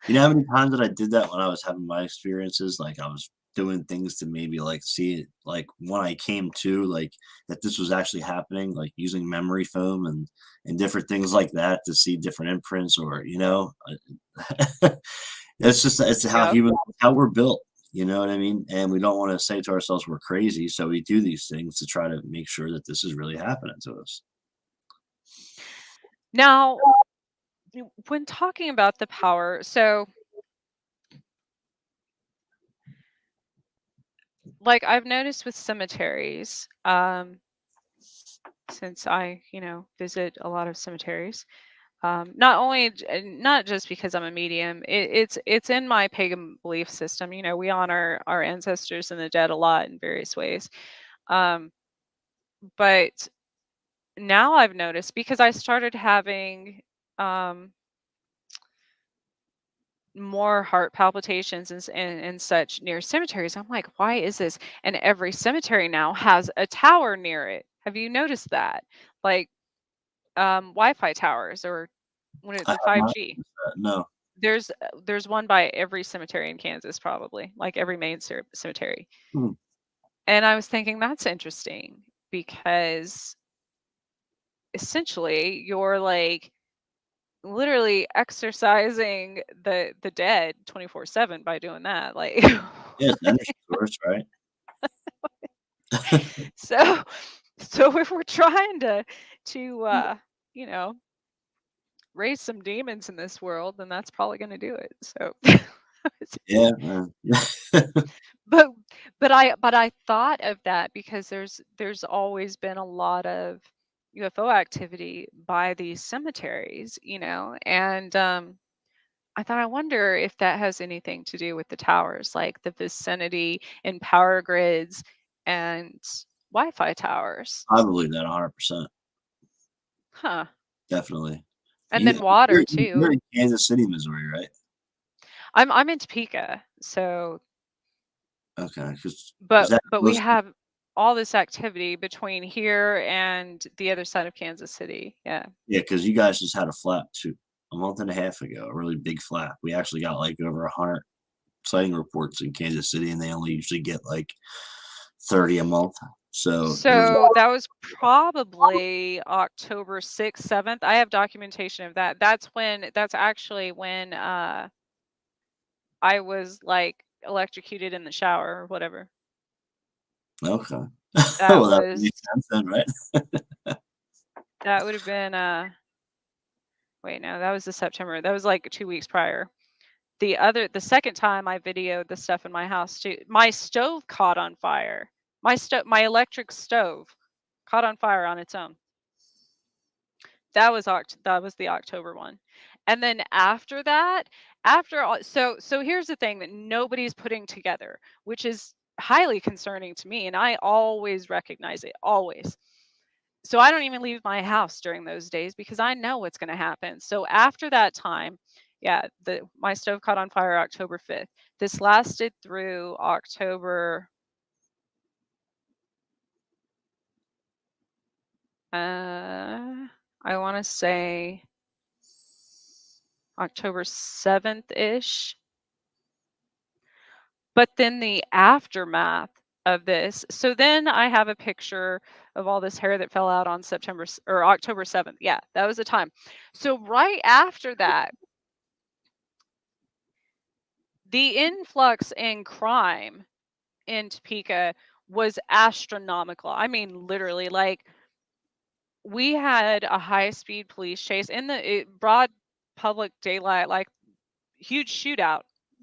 You know how many times that I did that when I was having my experiences? Like, I was doing things to maybe, like, see it like, when I came to, like, that this was actually happening, like, using memory foam and different things like that to see different imprints or, it's Yep. how we're built, you know what I mean? And we don't wanna say to ourselves we're crazy, so we do these things to try to make sure that this is really happening to us. Now, when talking about the power, so, like, I've noticed with cemeteries, since I, visit a lot of cemeteries, not just because I'm a medium, it's in my pagan belief system. We honor our ancestors and the dead a lot in various ways. Um, but now I've noticed, because I started having um, more heart palpitations and such near cemeteries. I'm like, why is this? And every cemetery now has a tower near it. Have you noticed that? Like Wi-Fi towers, or when I the have not 5G. noticed that, no. There's one by every cemetery in Kansas, probably, like every main cemetery. Hmm, And I was thinking that's interesting, because essentially you're like literally exercising the dead 24/7 by doing that, like. yeah, it's energy source, right? So so if we're trying to you know raise some demons in this world, then that's probably going to do it. So Yeah, but But I thought of that because there's always been a lot of UFO activity by these cemeteries, and I thought, I wonder if that has anything to do with the towers, like the vicinity and power grids and Wi-Fi towers. I believe that 100%. Huh. Definitely. And then You're, water you're too. in Kansas City, Missouri, right? I'm in Topeka, so Okay, because is but that but we close? have all this activity between here and the other side of Kansas City. Yeah. Yeah, because you guys just had a flap a month and a half ago, a really big flap. We actually got like over 100 sighting reports in Kansas City, and they only usually get like 30 a month. So there was, So that was probably October 6th, 7th. I have documentation of that. That's actually when I was like electrocuted in the shower or whatever. okay. That Well, that would was make sense then, right? that would have been wait, no, that was the September. That was like 2 weeks prior. The second time I videoed the stuff in my house too. My stove caught on fire. My electric stove caught on fire on its own. That was the October one. And then after that, after all, so here's the thing that nobody's putting together, which is highly concerning to me, and I always recognize it, always. So I don't even leave my house during those days because I know what's going to happen. So after that time, yeah, the my stove caught on fire October 5th. This lasted through October I want to say October 7th-ish. But then the aftermath of this, so then I have a picture of all this hair that fell out on or October 7th. Yeah, that was the time. So right after that, the influx in crime in Topeka was astronomical. I mean, literally, like we had a high-speed police chase in the broad public daylight, like huge shootout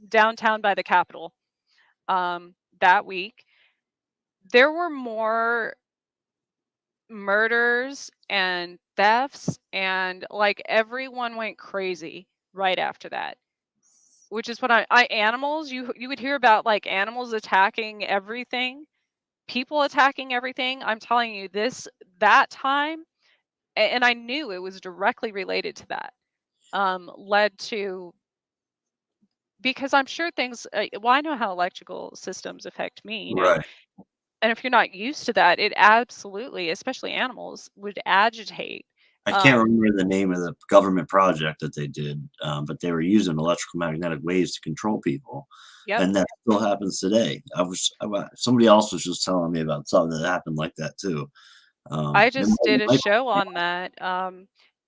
downtown by the Capitol that week. There were more murders and thefts, and like everyone went crazy right after that, which is what I animals, you would hear about like animals attacking everything, people attacking everything. I'm telling you, that time, and I knew it was directly related to that, led to, because I'm sure things, well, I know how electrical systems affect me, Right. and if you're not used to that, it absolutely, especially animals, would agitate. I can't um remember the name of the government project that they did, but they were using electrical magnetic waves to control people, yep. and that still happens today. Somebody else was just telling me about something that happened like that too. I It just did might, a it might, show on that.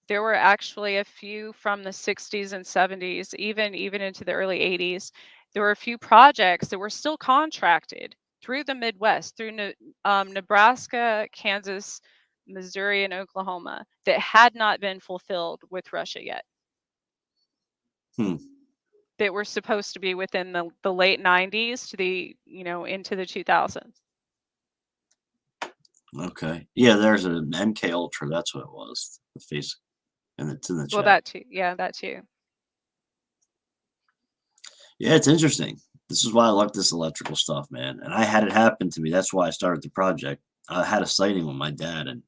There were actually a few from the 60s and 70s, even into the early 80s. There were a few projects that were still contracted through the Midwest, through Nebraska, Kansas, Missouri, and Oklahoma, that had not been fulfilled with Russia yet. hmm, That were supposed to be within the late 90s to the into the 2000s. okay. Yeah, there's an MK Ultra. That's what it was. The face, and it's in the Well, chat. that too. Yeah, that too. Yeah, it's interesting. This is why I like this electrical stuff, man. And I had it happen to me. That's why I started the project. I had a sighting with my dad, and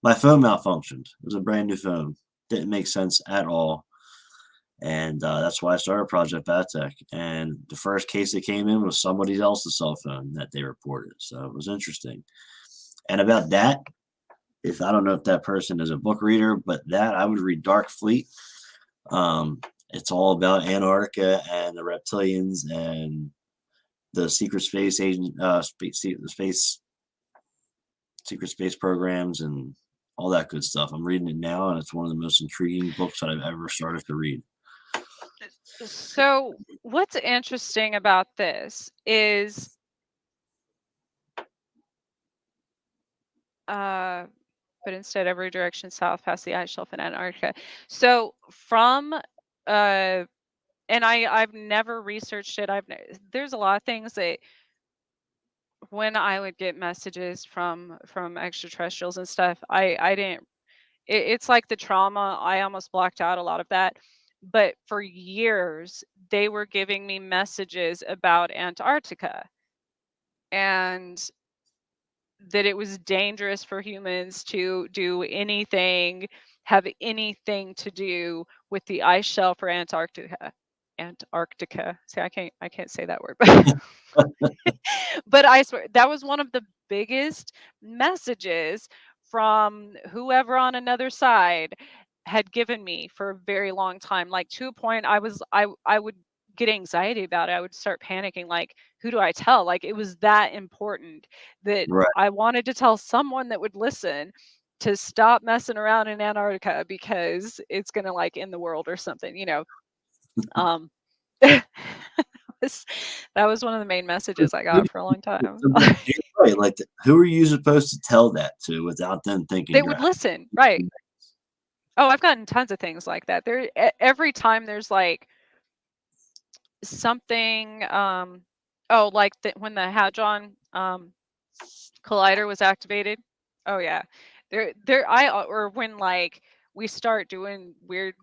my phone malfunctioned. It was a brand new phone. Didn't make sense at all. And that's why I started Project Battech. And the first case that came in was somebody else's cell phone that they reported. So it was interesting. And about that, if I don't know if that person is a book reader, but that I would read Dark Fleet. It's all about Antarctica and the reptilians and the secret space agent, the space secret space programs and all that good stuff. I'm reading it now, and it's one of the most intriguing books that I've ever started to read. So, what's interesting about this is, uh, but instead every direction south past the ice shelf in Antarctica. So, from uh, and I've never researched it. There's a lot of things that when I would get messages from extraterrestrials and stuff, I didn't. It's like the trauma. I almost blocked out a lot of that. But for years, they were giving me messages about Antarctica and that it was dangerous for humans to do anything, have anything to do with the ice shelf or Antarctica. Antarctica. See, I can't say that word, but I swear that was one of the biggest messages from whoever on another side had given me for a very long time. Like to a point I would get anxiety about it. I would start panicking like who do I tell? Like it was that important that Right. I wanted to tell someone that would listen to stop messing around in Antarctica because it's going to like end the world or something, you know. Um was that was one of the main messages I got for a long time. You're right. Like, who are you supposed to tell that to without them thinking They you're would listen, right. Oh, I've gotten tons of things like that. Every time there's, like, something, oh, like, when the Hadron, Collider was activated. Oh, yeah. Or when, like, we start doing weird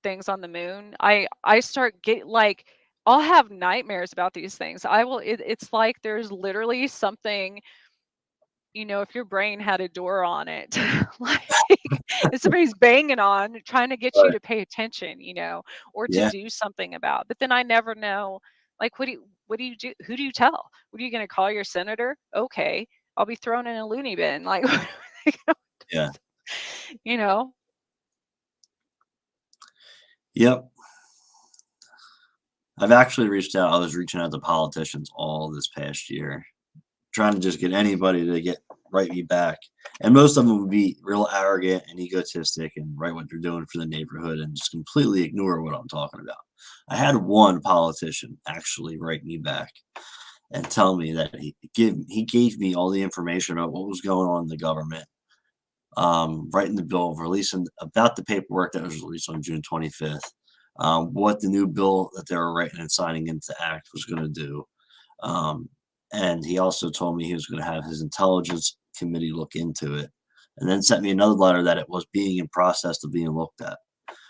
things on the moon, I start like, I'll have nightmares about these things. It's like there's literally something, you know, if your brain had a door on it, like if somebody's banging on, trying to get you right. to pay attention, you know, or to Yeah. do something about. But then I never know, like, what do you do? Who do you tell? What are you going to call your senator? Okay, I'll be thrown in a loony bin. Like, Yeah. you know, Yep. I've actually reached out. I was reaching out to politicians all this past year, trying to just get anybody to get write me back. And most of them would be real arrogant and egotistic and write what they're doing for the neighborhood and just completely ignore what I'm talking about. I had one politician actually write me back and tell me that he gave me all the information about what was going on in the government, writing the bill of releasing about the paperwork that was released on June 25th, what the new bill that they were writing and signing into act was going to do. Um, and he also told me he was going to have his intelligence committee look into it, and then sent me another letter that it was being in process of being looked at,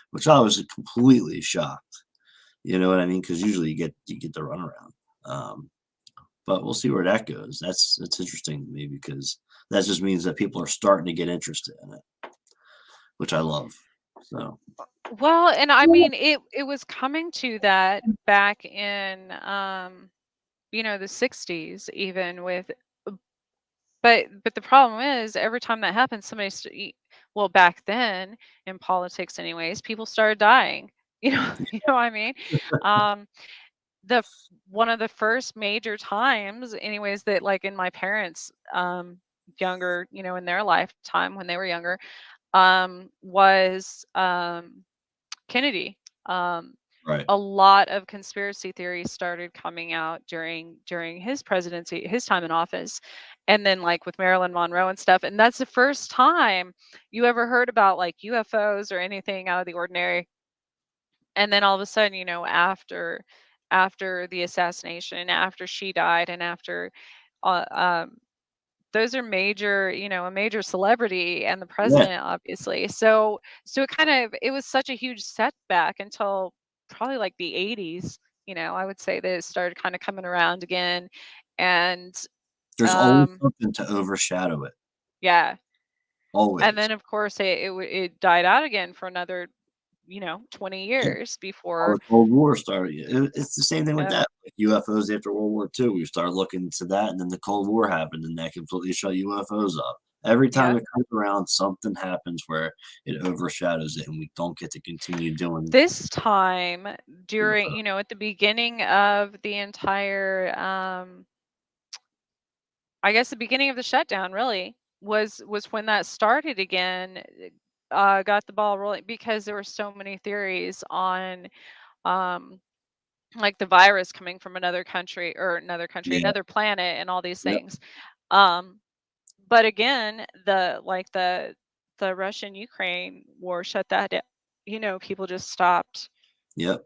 which I was completely shocked. You know what I mean? Because usually you get the runaround. But we'll see where that goes. That's interesting to me because that just means that people are starting to get interested in it, which I love. So well, and I mean, it was coming to that back in, you know, the 60s, even with. But the problem is every time that happens, well, back then in politics anyways, people started dying. You know, you know what I mean? Um, one of the first major times anyways that like in my parents younger, you know, in their lifetime when they were younger, was Kennedy. Um, right, a lot of conspiracy theories started coming out during his presidency, his time in office, and then like with Marilyn Monroe and stuff. And that's the first time you ever heard about like UFOs or anything out of the ordinary. And then all of a sudden, you know, after the assassination, after she died, and after uh, um, those are major, you know, a major celebrity and the yeah, president, obviously. So it was such a huge setback until probably like the 80s, you know, I would say that it started kind of coming around again. And there's always um something to overshadow it. yeah. And Always. then of course it died out again for another, you know, 20 Yeah. years How before. the Cold War started. It's the same thing with Yeah. that. Like UFOs after World War II, we started looking into that, and then the Cold War happened, and that completely shut UFOs up. Every time Yeah. it comes around, something happens where it overshadows it, and we don't get to continue doing This time during, UFO. you know, at the beginning of the entire I guess the beginning of the shutdown really was when that started again, got the ball rolling because there were so many theories on um like the virus coming from Yeah. another planet and all these Yep. things. Um but again, the Russian Ukraine war shut that down. You know, people just stopped. Yep.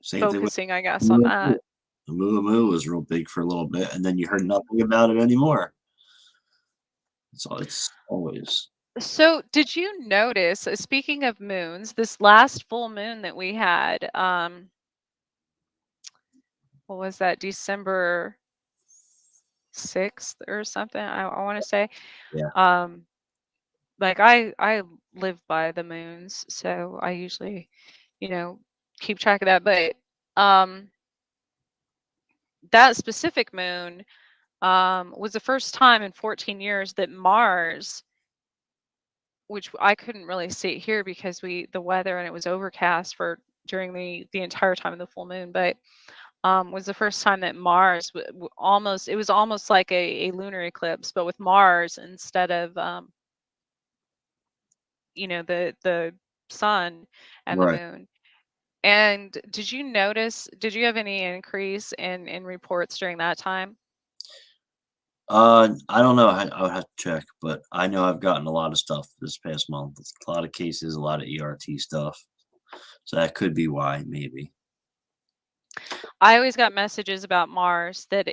Same thing with focusing, I guess, on Oumuamua. that. Oumuamua was real big for a little bit, and then you heard nothing about it anymore. So it's always So, did you notice, speaking of moons, this last full moon that we had, what was that, December 6th or something, I want to say. yeah. Um, like I live by the moons, so I usually, you know, keep track of that. But um, that specific moon was the first time in 14 years that Mars, which I couldn't really see it here because the weather and it was overcast for during the entire time of the full moon, but was the first time that Mars almost, it was almost like a lunar eclipse, but with Mars instead of the sun and the Right. moon. And did you have any increase in reports during that time? I don't know. I would have to check, but I know I've gotten a lot of stuff this past month. A lot of cases, a lot of ERT stuff. So that could be why, maybe. I always got messages about Mars, that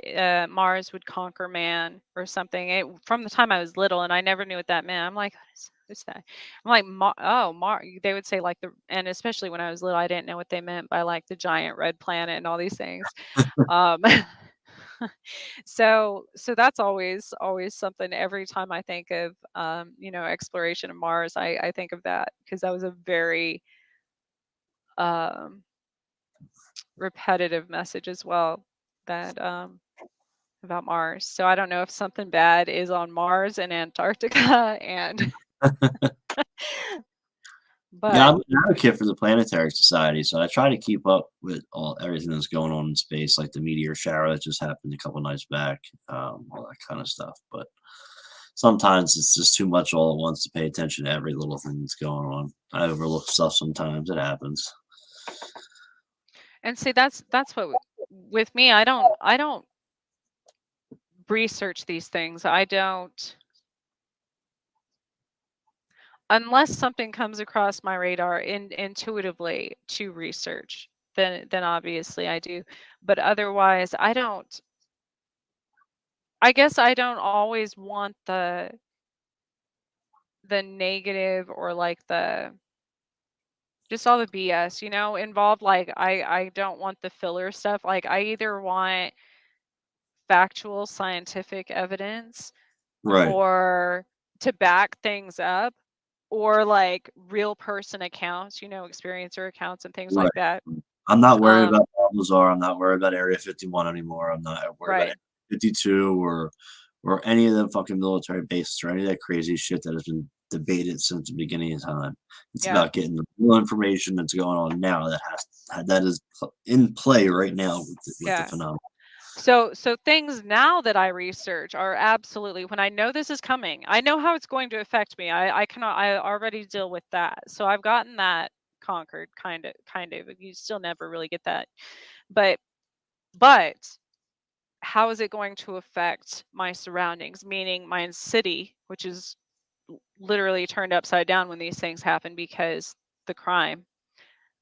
Mars would conquer man or something. From the time I was little, and I never knew what that meant. I'm like, what's that? I'm like, oh, Mars. They would say like and especially when I was little, I didn't know what they meant by like the giant red planet and all these things. Um, so that's always something. Every time I think of exploration of Mars, I think of that because that was a very um, repetitive message as well, that about Mars. So I don't know if something bad is on Mars and Antarctica and Yeah, but I'm an advocate for the Planetary Society, so I try to keep up with everything that's going on in space, like the meteor shower that just happened a couple nights back, all that kind of stuff. But sometimes it's just too much all at once to pay attention to every little thing that's going on. I overlook stuff sometimes. It happens. and see, that's what with me, I don't research these things. I don't, unless something comes across my radar intuitively to research, then obviously I do. But otherwise, I guess I don't always want the negative or like the just all the BS, involved. Like I don't want the filler stuff. Like I either want factual scientific evidence Right. or to back things up, or like real person accounts, experiencer accounts and things Right. like that. I'm not worried Um, about Balthazar. I'm not worried about Area 51 anymore. I'm not worried about right. Area 52 or any of the fucking military bases or any of that crazy shit that has been debated since the beginning of time. It's Yeah. about getting the real information that's going on now that is in play right now with the Yeah. phenomenon. So things now that I research are absolutely, when I know this is coming, I know how it's going to affect me. I already deal with that. So I've gotten that conquered, kind of. You still never really get that. But but how is it going to affect my surroundings, meaning my city, which is literally turned upside down when these things happen because the crime,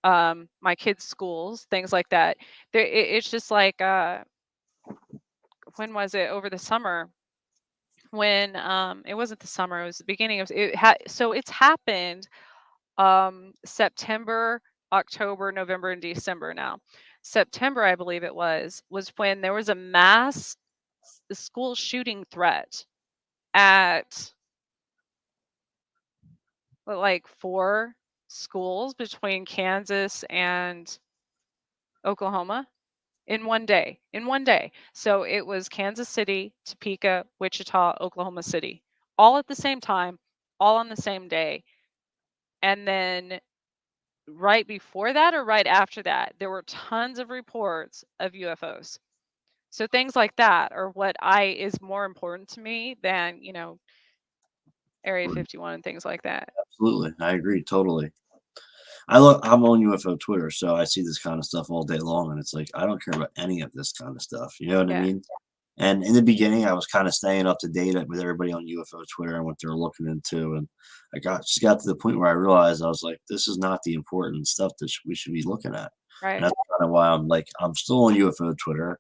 my kids' schools, things like that. It's just like when was it, over the summer, when it wasn't the summer, it was the beginning of so it's happened September, October, November, and December. Now September, I believe it was when there was a mass school shooting threat at like four schools between Kansas and Oklahoma in one day. So it was Kansas City, Topeka, Wichita, Oklahoma City, all at the same time, all on the same day. And then right before that or right after that, there were tons of reports of UFOs. So things like that are what I is more important to me than, Area 51 and things like that. Absolutely. I agree totally. I'm on UFO Twitter, so I see this kind of stuff all day long, and it's like I don't care about any of this kind of stuff. You know what I Yeah. mean? And in the beginning, I was kind of staying up to date with everybody on UFO Twitter and what they're looking into, and I got to the point where I realized I was like, this is not the important stuff that we should be looking at. And Right. that's kind of why I'm still on UFO Twitter,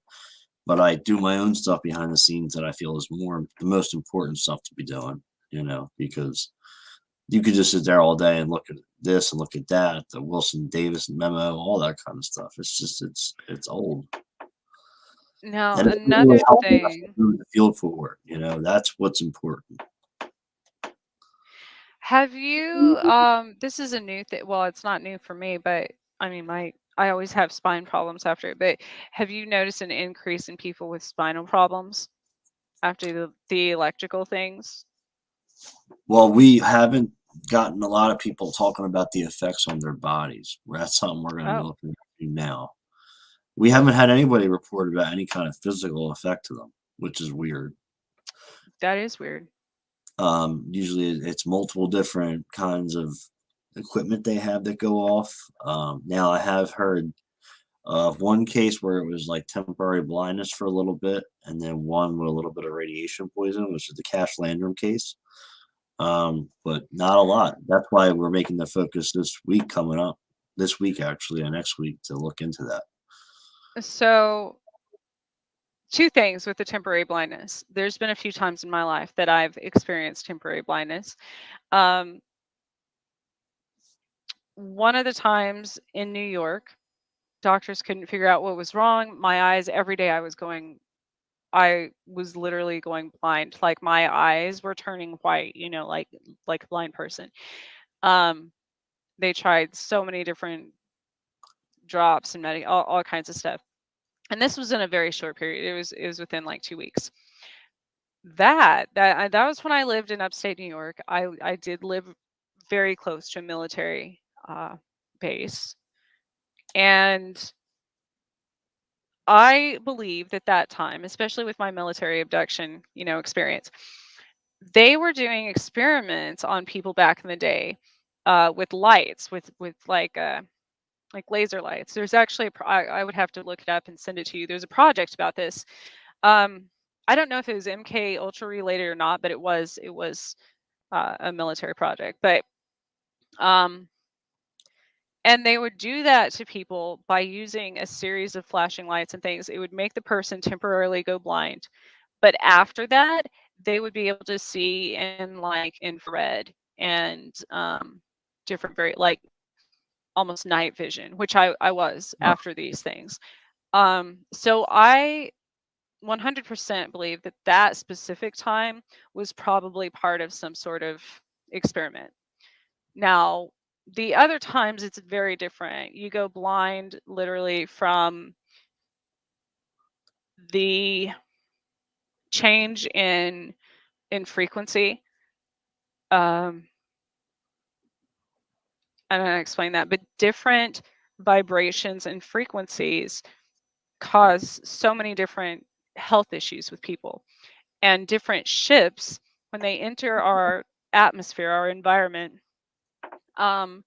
but I do my own stuff behind the scenes that I feel is the most important stuff to be doing, because you could just sit there all day and look at this and look at that, the Wilson Davis memo, all that kind of stuff. It's just it's old. Now, And it really another helped me thing, move the field forward. That's what's important. have you, this is a new thing. Well, it's not new for me, but I mean, I always have spine problems after it. But have you noticed an increase in people with spinal problems after the electrical things? Well, we haven't gotten a lot of people talking about the effects on their bodies. That's something we're going to be Oh, looking into now. We haven't had anybody report about any kind of physical effect to them, which is weird. that is weird. Usually it's multiple different kinds of equipment they have that go off. Now I have heard of one case where it was like temporary blindness for a little bit, and then one with a little bit of radiation poison, which is the Cash Landrum case. But not a lot. That's why we're making the focus this week coming up, this week actually, and next week to look into that. So, two things with the temporary blindness. There's been a few times in my life that I've experienced temporary blindness. Um, One of the times in New York, doctors couldn't figure out what was wrong. My eyes, every day I was literally going blind. Like my eyes were turning white, like a blind person. Um, they tried so many different drops and all kinds of stuff. And this was in a very short period. It was within like 2 weeks. That was when I lived in upstate New York. I did live very close to a military base, and I believe that time, especially with my military abduction, experience, they were doing experiments on people back in the day with lights, with like laser lights. There's actually I would have to look it up and send it to you. There's a project about this. Um, I don't know if it was MK Ultra related or not, but it was a military project. But um, and they would do that to people by using a series of flashing lights and things. It would make the person temporarily go blind. But after that, they would be able to see in like infrared and different, very like almost night vision, which I was Huh. after these things. So I 100% believe that specific time was probably part of some sort of experiment. Now, the other times it's very different. You go blind literally from the change in frequency. Um, I'm going to explain that, but different vibrations and frequencies cause so many different health issues with people. And different ships, when they enter our atmosphere, our environment, um,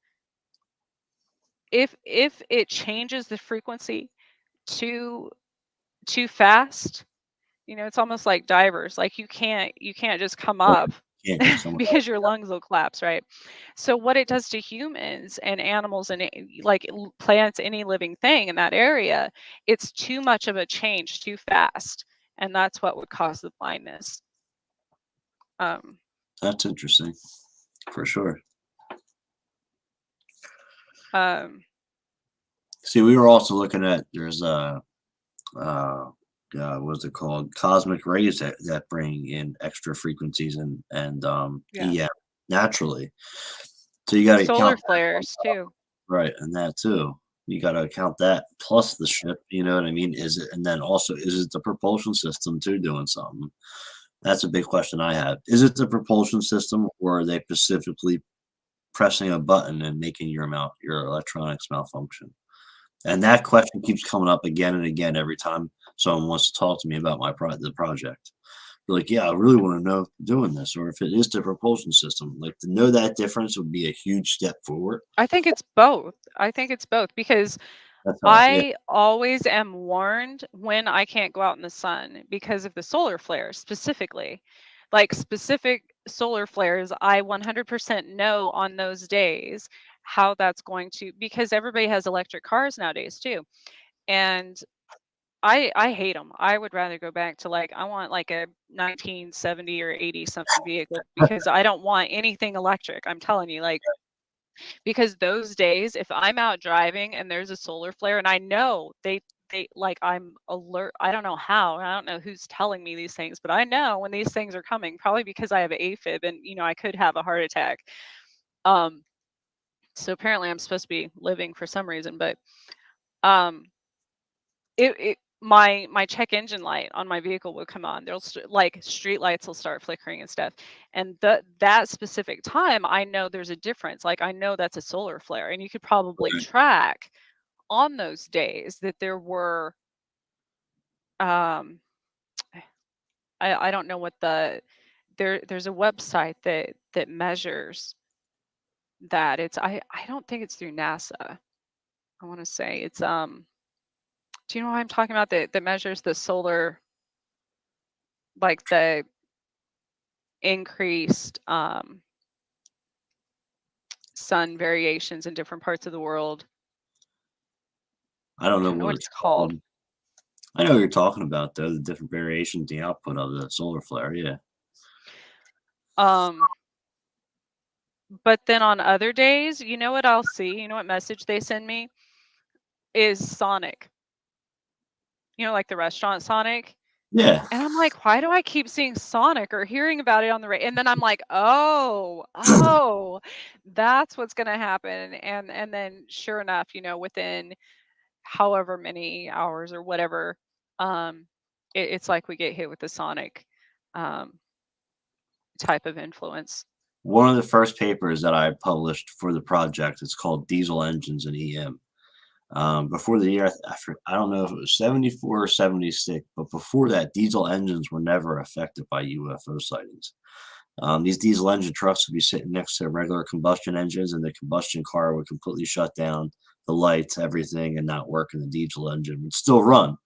if it changes the frequency too too fast, it's almost like divers. Like you can't just come Right. up Can't just come out. because your lungs will collapse, right? So what it does to humans and animals and plants, any living thing in that area, it's too much of a change too fast, and that's what would cause the blindness. Um, That's interesting for sure. um, See, we were also looking at there's uh, what's it called? Cosmic rays that bring in extra frequencies and yeah, EM naturally. So you got to solar count that, flares too. right, and that too. You got to count that plus the ship. You know what I mean? Is it, and then also is it the propulsion system too doing something? That's a big question I have. Is it the propulsion system, or are they specifically pressing a button and making your electronics malfunction? And that question keeps coming up again and again every time someone wants to talk to me about the project. They're like, yeah, I really want to know if they're doing this, or if it is the propulsion system. Like, to know that difference would be a huge step forward. I think it's both. I think it's both because That's how, yeah, I always am warned when I can't go out in the sun because of the solar flares specifically. Like specific solar flares, I 100% know on those days how that's going to, because everybody has electric cars nowadays too. And I hate them. I would rather go back to, like, I want like a 1970 or 80 something vehicle, because I don't want anything electric. I'm telling you, like, because those days, if I'm out driving and there's a solar flare, and I know they like, I'm alert. I don't know how. I don't know who's telling me these things, but I know when these things are coming, probably because I have AFib, and I could have a heart attack. Um so apparently I'm supposed to be living for some reason, but um it my check engine light on my vehicle will come on. Like, street lights will start flickering and stuff. And that specific time, I know there's a difference. Like, I know that's a solar flare, and you could probably Right. track on those days that there were um I don't know what there's a website that measures that. I don't think it's through NASA. I want to say it's do you know what I'm talking about, that measures the solar, like, the increased sun variations in different parts of the world? I don't I know don't know what what it's it's called. called. I know what you're talking about though, the different variations, the output of the solar flare. Yeah. Um, but then on other days, you know what I'll see? You know what message they send me? Is Sonic. Like the restaurant Sonic. Yeah. And I'm like, why do I keep seeing Sonic or hearing about it on the radio? And then I'm like, oh, that's what's gonna happen. And then sure enough, within however many hours or whatever, it's like we get hit with the Sonic um, type of influence. One of the first papers that I published for the project, it's called Diesel Engines and EM. Before the year, I don't know if it was 74 or 76, but before that, diesel engines were never affected by UFO sightings. These diesel engine trucks would be sitting next to regular combustion engines, and the combustion car would completely shut down the lights, everything, and not work, and the diesel engine would still run.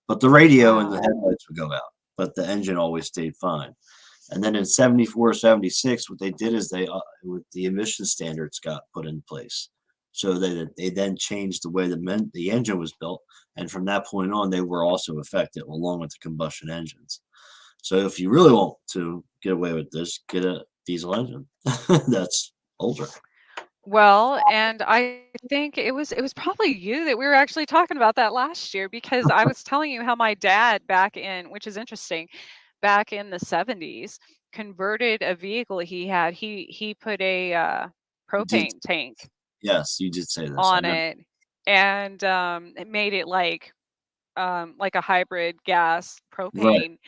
But the radio and the Wow. headlights would go out, but the engine always stayed fine. And then in 74, 76, what they did is with the emission standards got put in place. So they then changed the way the engine was built. And from that point on, they were also affected along with the combustion engines. So if you really want to get away with this, get a diesel engine that's older. Well, and I think it was probably you that we were actually talking about that last year, because I was telling you how my dad, back in, which is interesting, back in the 70s, converted a vehicle he had. He put a You did, propane tank yes, you did say this. I on know. it, and it made it like a hybrid gas Right, propane,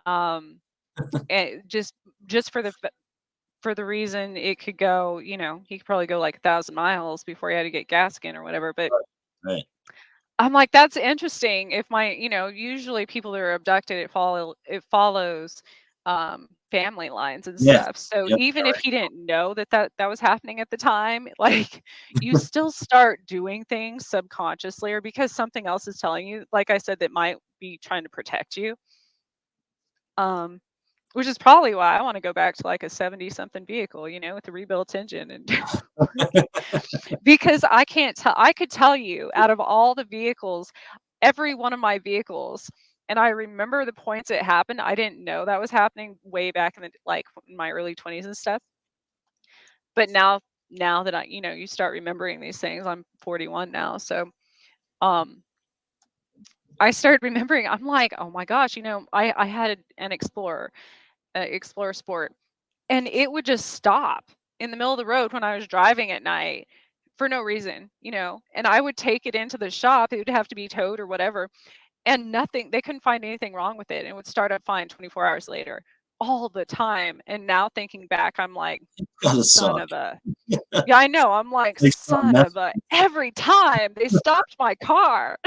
um and just for the reason it could go, he could probably go like 1,000 miles before he had to get gas again or whatever. But right. I'm like, that's interesting. If usually people that are abducted, it follows family lines and Yeah. stuff. So Yep. even if he didn't know that was happening at the time, like, you still start doing things subconsciously, or because something else is telling you, like I said, that might be trying to protect you. Um, which is probably why I want to go back to like a 70 something vehicle, with a rebuilt engine, and because I could tell you, out of all the vehicles, every one of my vehicles, and I remember the points it happened. I didn't know that was happening way back in my early 20s and stuff. But now that you start remembering these things. I'm 41 now, so um I started remembering. I'm like, oh my gosh, I had an Explorer Sport, and it would just stop in the middle of the road when I was driving at night for no reason. And I would take it into the shop. It would have to be towed or whatever, and they couldn't find anything wrong with it. And it would start up fine 24 hours later, all the time. And now thinking back, I'm like, Gotta son suck. of a, yeah, I know. I'm like, Like something son of mess. a, every time they stopped my car.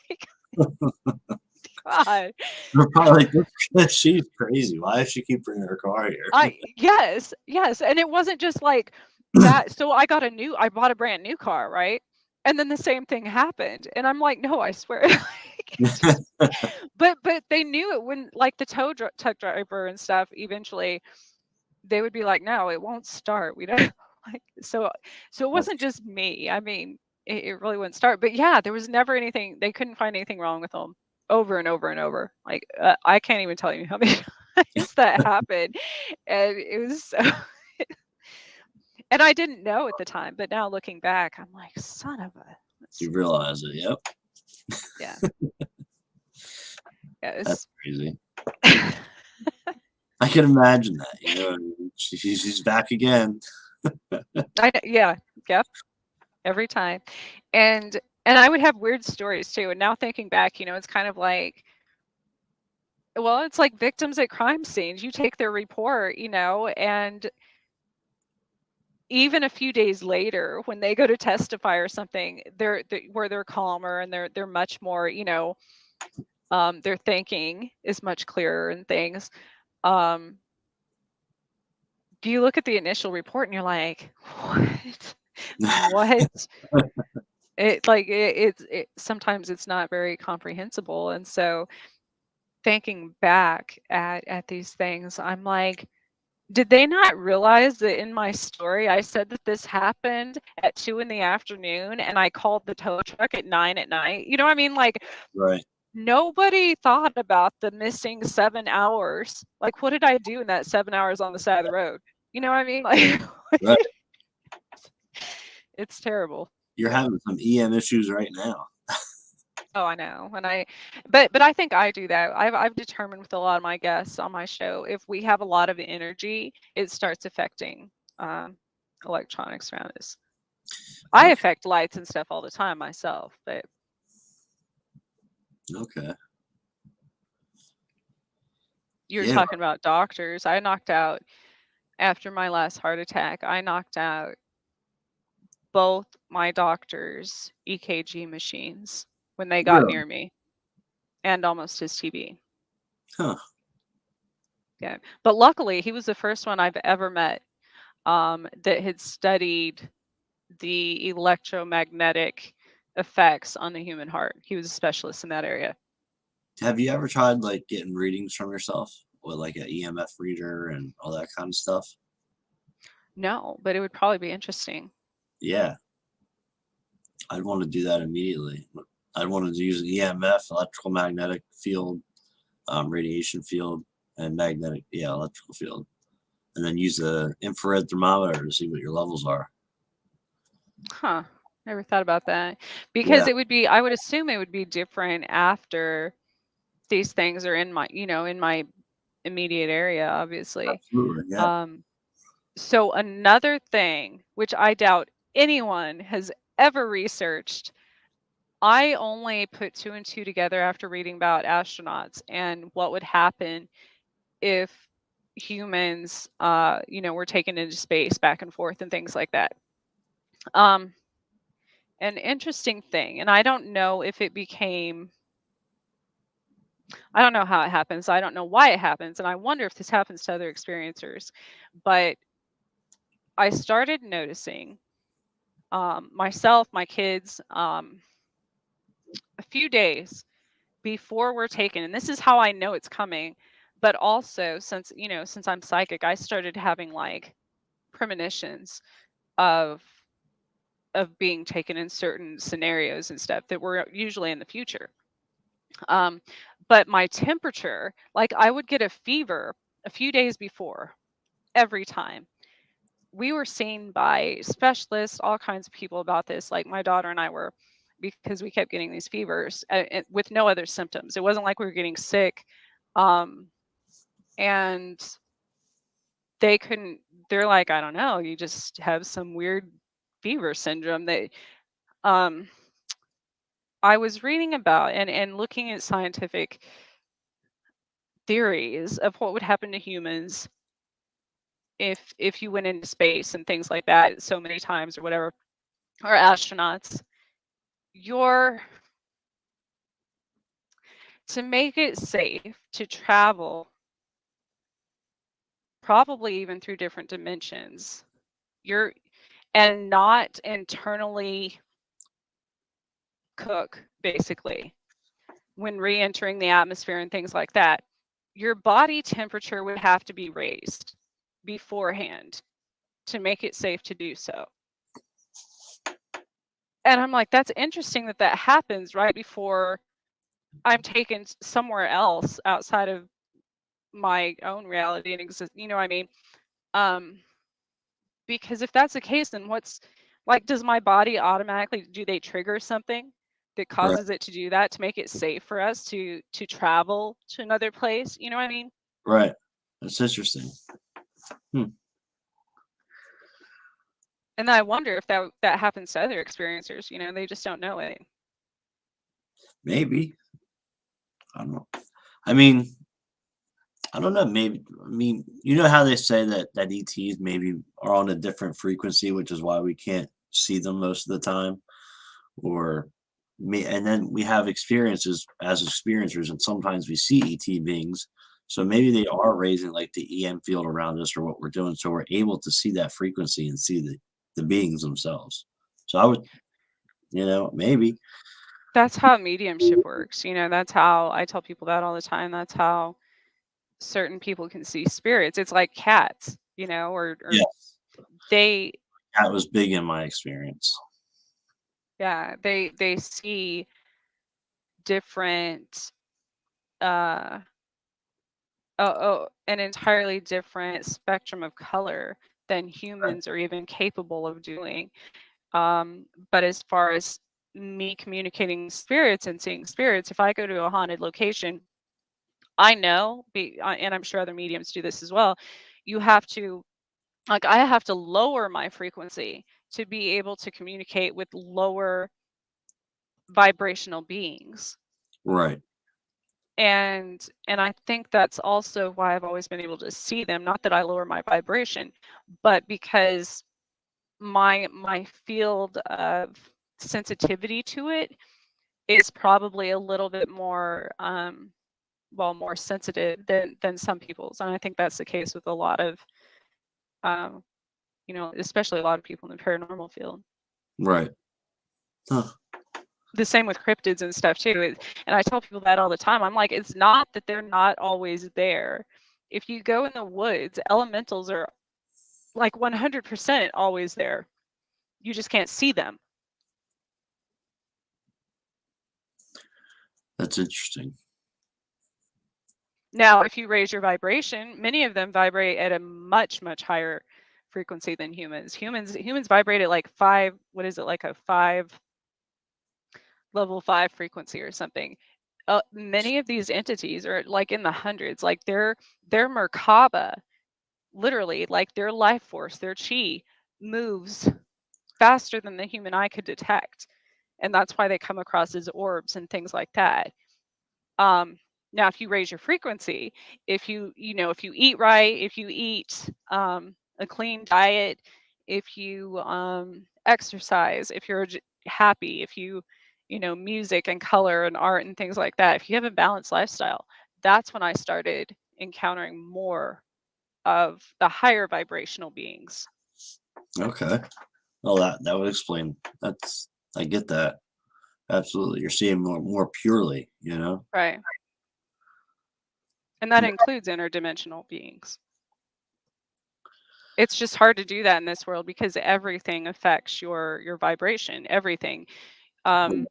Like, God. They're probably like, she's crazy. Why does she keep bringing her car here? Yes, yes, and it wasn't just like that. So I bought a brand new car, right? And then the same thing happened, and I'm like, "No, I swear." Like, it's just, but they knew it when, like, the truck driver and stuff, eventually they would be like, "No, it won't start. We don't." Like, so it wasn't just me. I mean, it really wouldn't start. But yeah, there was never anything. They couldn't find anything wrong with them over and over and over. Like, I can't even tell you how many times that happened, and it was so. And I didn't know at the time, but now looking back, I'm like, son of a. You realize it. Yep. Yeah. Yeah. That's crazy. I can imagine that. You know, she's back again. Yeah. Yep. Every time. And I would have weird stories too. And now thinking back, it's kind of like, well, it's like victims at crime scenes. You take their report, and even a few days later when they go to testify or something, they're calmer and they're much more, their thinking is much clearer and things. Do you look at the initial report and you're like, what? What? It sometimes it's not very comprehensible. And so thinking back at these things, I'm like, did they not realize that in my story I said that this happened at 2 in the afternoon and I called the tow truck at 9 at night? You know what I mean? Like, Right. nobody thought about the missing 7 hours. Like, what did I do in that 7 hours on the side of the road? You know what I mean? Like, Right. it's terrible. You're having some EM issues right now. Oh, I know. But I think I do that. I've determined with a lot of my guests on my show, if we have a lot of energy, it starts affecting electronics around us. I affect lights and stuff all the time myself, but Okay. you were Yeah. talking about doctors. I knocked out, after my last heart attack, I knocked out both my doctors' EKG machines when they got Really? near me, and almost his TB. Huh. Yeah. But luckily, he was the first one I've ever met that had studied the electromagnetic effects on the human heart. He was a specialist in that area. Have you ever tried like getting readings from yourself with like an EMF reader and all that kind of stuff? No, but it would probably be interesting. Yeah. I'd want to do that immediately. I'd want to use an EMF, electrical magnetic field, radiation field, and electrical field, and then use the infrared thermometer to see what your levels are. Huh. Never thought about that. Because Yeah. it would be, I would assume it would be different after these things are in my immediate area, obviously. Absolutely. Yeah. So another thing, which I doubt anyone has ever researched, I only put 2 and 2 together after reading about astronauts and what would happen if humans, were taken into space back and forth and things like that. An interesting thing, and I don't know if it became, I don't know how it happens. I don't know why it happens. And I wonder if this happens to other experiencers. But I started noticing myself, my kids, a few days before we're taken, and this is how I know it's coming. But also, since I'm psychic, I started having like premonitions of being taken in certain scenarios and stuff that were usually in the future. But my temperature, like I would get a fever a few days before every time. We were seen by specialists, all kinds of people about this. Like my daughter and I were, because we kept getting these fevers with no other symptoms. It wasn't like we were getting sick. And they're like, I don't know, you just have some weird fever syndrome that I was reading about and looking at scientific theories of what would happen to humans if you went into space and things like that so many times or whatever, or astronauts. To make it safe to travel, probably even through different dimensions, and not internally cook, basically, when re-entering the atmosphere and things like that, your body temperature would have to be raised beforehand to make it safe to do so. And I'm like, that's interesting that that happens right before I'm taken somewhere else outside of my own reality and exist. You know what I mean? Um, because if that's the case, then what's like, does my body automatically, do they trigger something that Right. causes it to do that to make it safe for us to travel to another place? You know what I mean? Right. That's interesting. Hmm. And I wonder if that happens to other experiencers. You know, they just don't know it. Maybe. I don't know. I mean, I don't know. Maybe. I mean, you know how they say that ETs maybe are on a different frequency, which is why we can't see them most of the time, or me. And then we have experiences as experiencers, and sometimes we see ET beings. So maybe they are raising like the EM field around us or what we're doing, so we're able to see that frequency and see the beings themselves. So I would, maybe. That's how mediumship works. You know, that's how I tell people that all the time. That's how certain people can see spirits. It's like cats, you know, or Yes, they, that was big in my experience. yeah, they see different uh an entirely different spectrum of color than Right. humans are even capable of doing. But as far as me communicating spirits and seeing spirits, if I go to a haunted location, I know, and I'm sure other mediums do this as well, you have to, like, I have to lower my frequency to be able to communicate with lower vibrational beings. Right. And I think that's also why I've always been able to see them. Not that I lower my vibration, but because my field of sensitivity to it is probably a little bit more well, more sensitive than some people's. And I think that's the case with a lot of um, you know, especially a lot of people in the paranormal field. Right. Huh. The same with cryptids and stuff too. And I tell people that all the time. I'm like, it's not that they're not always there. If you go in the woods, elementals are like 100% always there. You just can't see them. That's interesting. Now, if you raise your vibration, many of them vibrate at a much, much higher frequency than humans. Humans vibrate at like five, what is it, like a level 5 frequency or something. Many of these entities are like in the hundreds, like their Merkaba, literally, like their life force, their chi moves faster than the human eye could detect. And that's why they come across as orbs and things like that. Now, if you raise your frequency, if you eat right, if you eat a clean diet, if you exercise, if you're happy, if music and color and art and things like that, if you have a balanced lifestyle, that's when I started encountering more of the higher vibrational beings. Okay. Well, that would explain. I get that. Absolutely. You're seeing more purely, you know? Right. And that includes interdimensional beings. It's just hard to do that in this world because everything affects your vibration, everything. Um,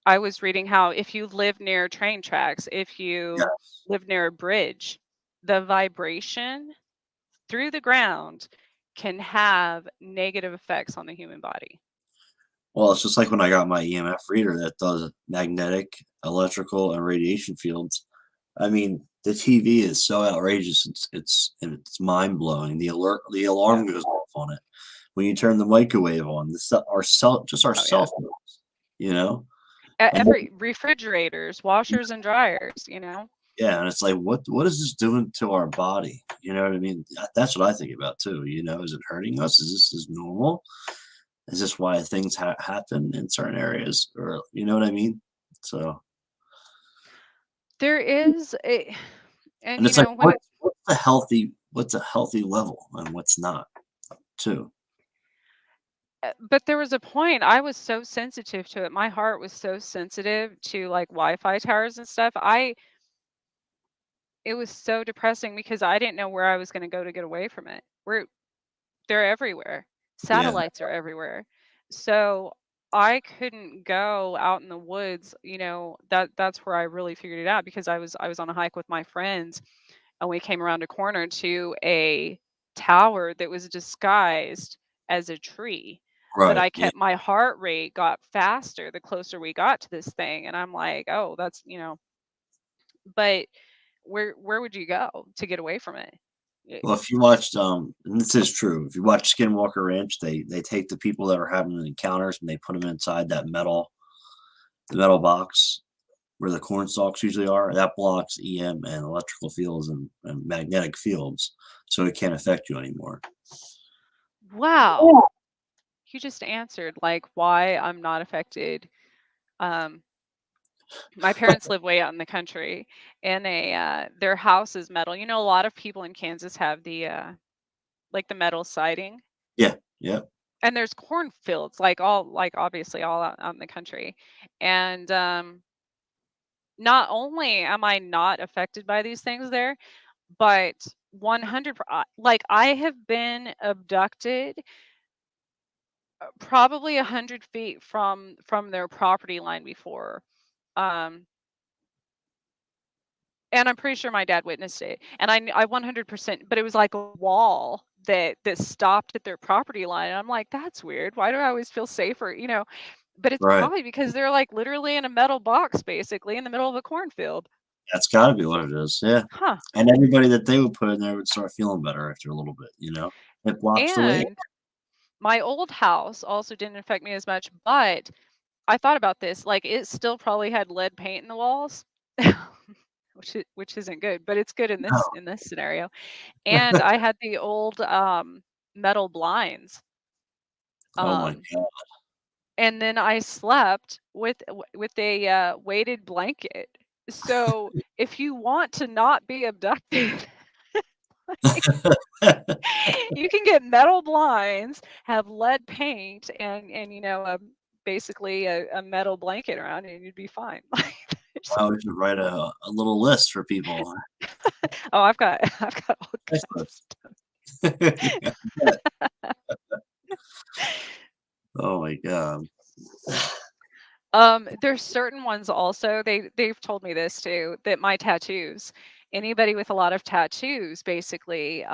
I was reading how if you live near train tracks, if Yeah. you live near a bridge, the vibration through the ground can have negative effects on the human body. Well, it's just like when I got my EMF reader that does magnetic, electrical, and radiation fields. I mean, the TV is so outrageous. It's mind blowing. The Yeah. alarm goes off on it when you turn the microwave on. Our Oh yeah. cell phones, you know. And Every refrigerators, washers and dryers, yeah, and it's like, what is this doing to our body? You know what I mean? That's what I think about too. You know, is it hurting us? Is normal? Is this why things happen in certain areas, or you know what I mean? So, There is a, and and it's like, when what's a healthy level, and what's not, too. but there was a point I was so sensitive to it. My heart was so sensitive to like Wi-Fi towers and stuff. It was so depressing because I didn't know where I was going to go to get away from it. they're everywhere. Yeah. Satellites are everywhere. So I couldn't go out in the woods, that's where I really figured it out, because I was on a hike with my friends, and we came around a corner to a tower that was disguised as a tree. But Right. I Yeah. kept my heart rate got faster the closer we got to this thing, and I'm like, "Oh, that's, but where would you go to get away from it?" Y- Well, if you watched, and this is true, if you watch Skinwalker Ranch, they take the people that are having encounters and they put them inside that the metal box where the corn stalks usually are. That blocks EM and electrical fields and magnetic fields, so it can't affect you anymore. Wow. You just answered like why I'm not affected. Um, my parents live way out in the country, and their house is metal. A lot of people in Kansas have the like the metal siding, Yeah. Yeah. and there's cornfields like obviously all out in the country. And not only am I not affected by these things there, but 100 like I have been abducted probably 100 feet from their property line before. Um, and I'm pretty sure my dad witnessed it. And I 100%, but it was like a wall that stopped at their property line. And I'm like, that's weird. Why do I always feel safer? But it's Right. probably because they're like literally in a metal box, basically in the middle of a cornfield. That's gotta be what it is. Yeah. Huh. And everybody that they would put in there would start feeling better after a little bit, you know? It blocks the way. And my old house also didn't affect me as much, but I thought about this. Like it still probably had lead paint in the walls. Which isn't good, but it's good in this scenario. And I had the old metal blinds. Oh my Um god. and then I slept with a weighted blanket. So if you want to not be abducted, you can get metal blinds, have lead paint, and basically a metal blanket around, and you'd be fine. Wow, we should write a little list for people. Oh, I've got all Nice kinds of list. stuff. Yeah, I bet. Oh my god. There's certain ones also, they've told me this too, that my tattoos, anybody with a lot of tattoos, basically,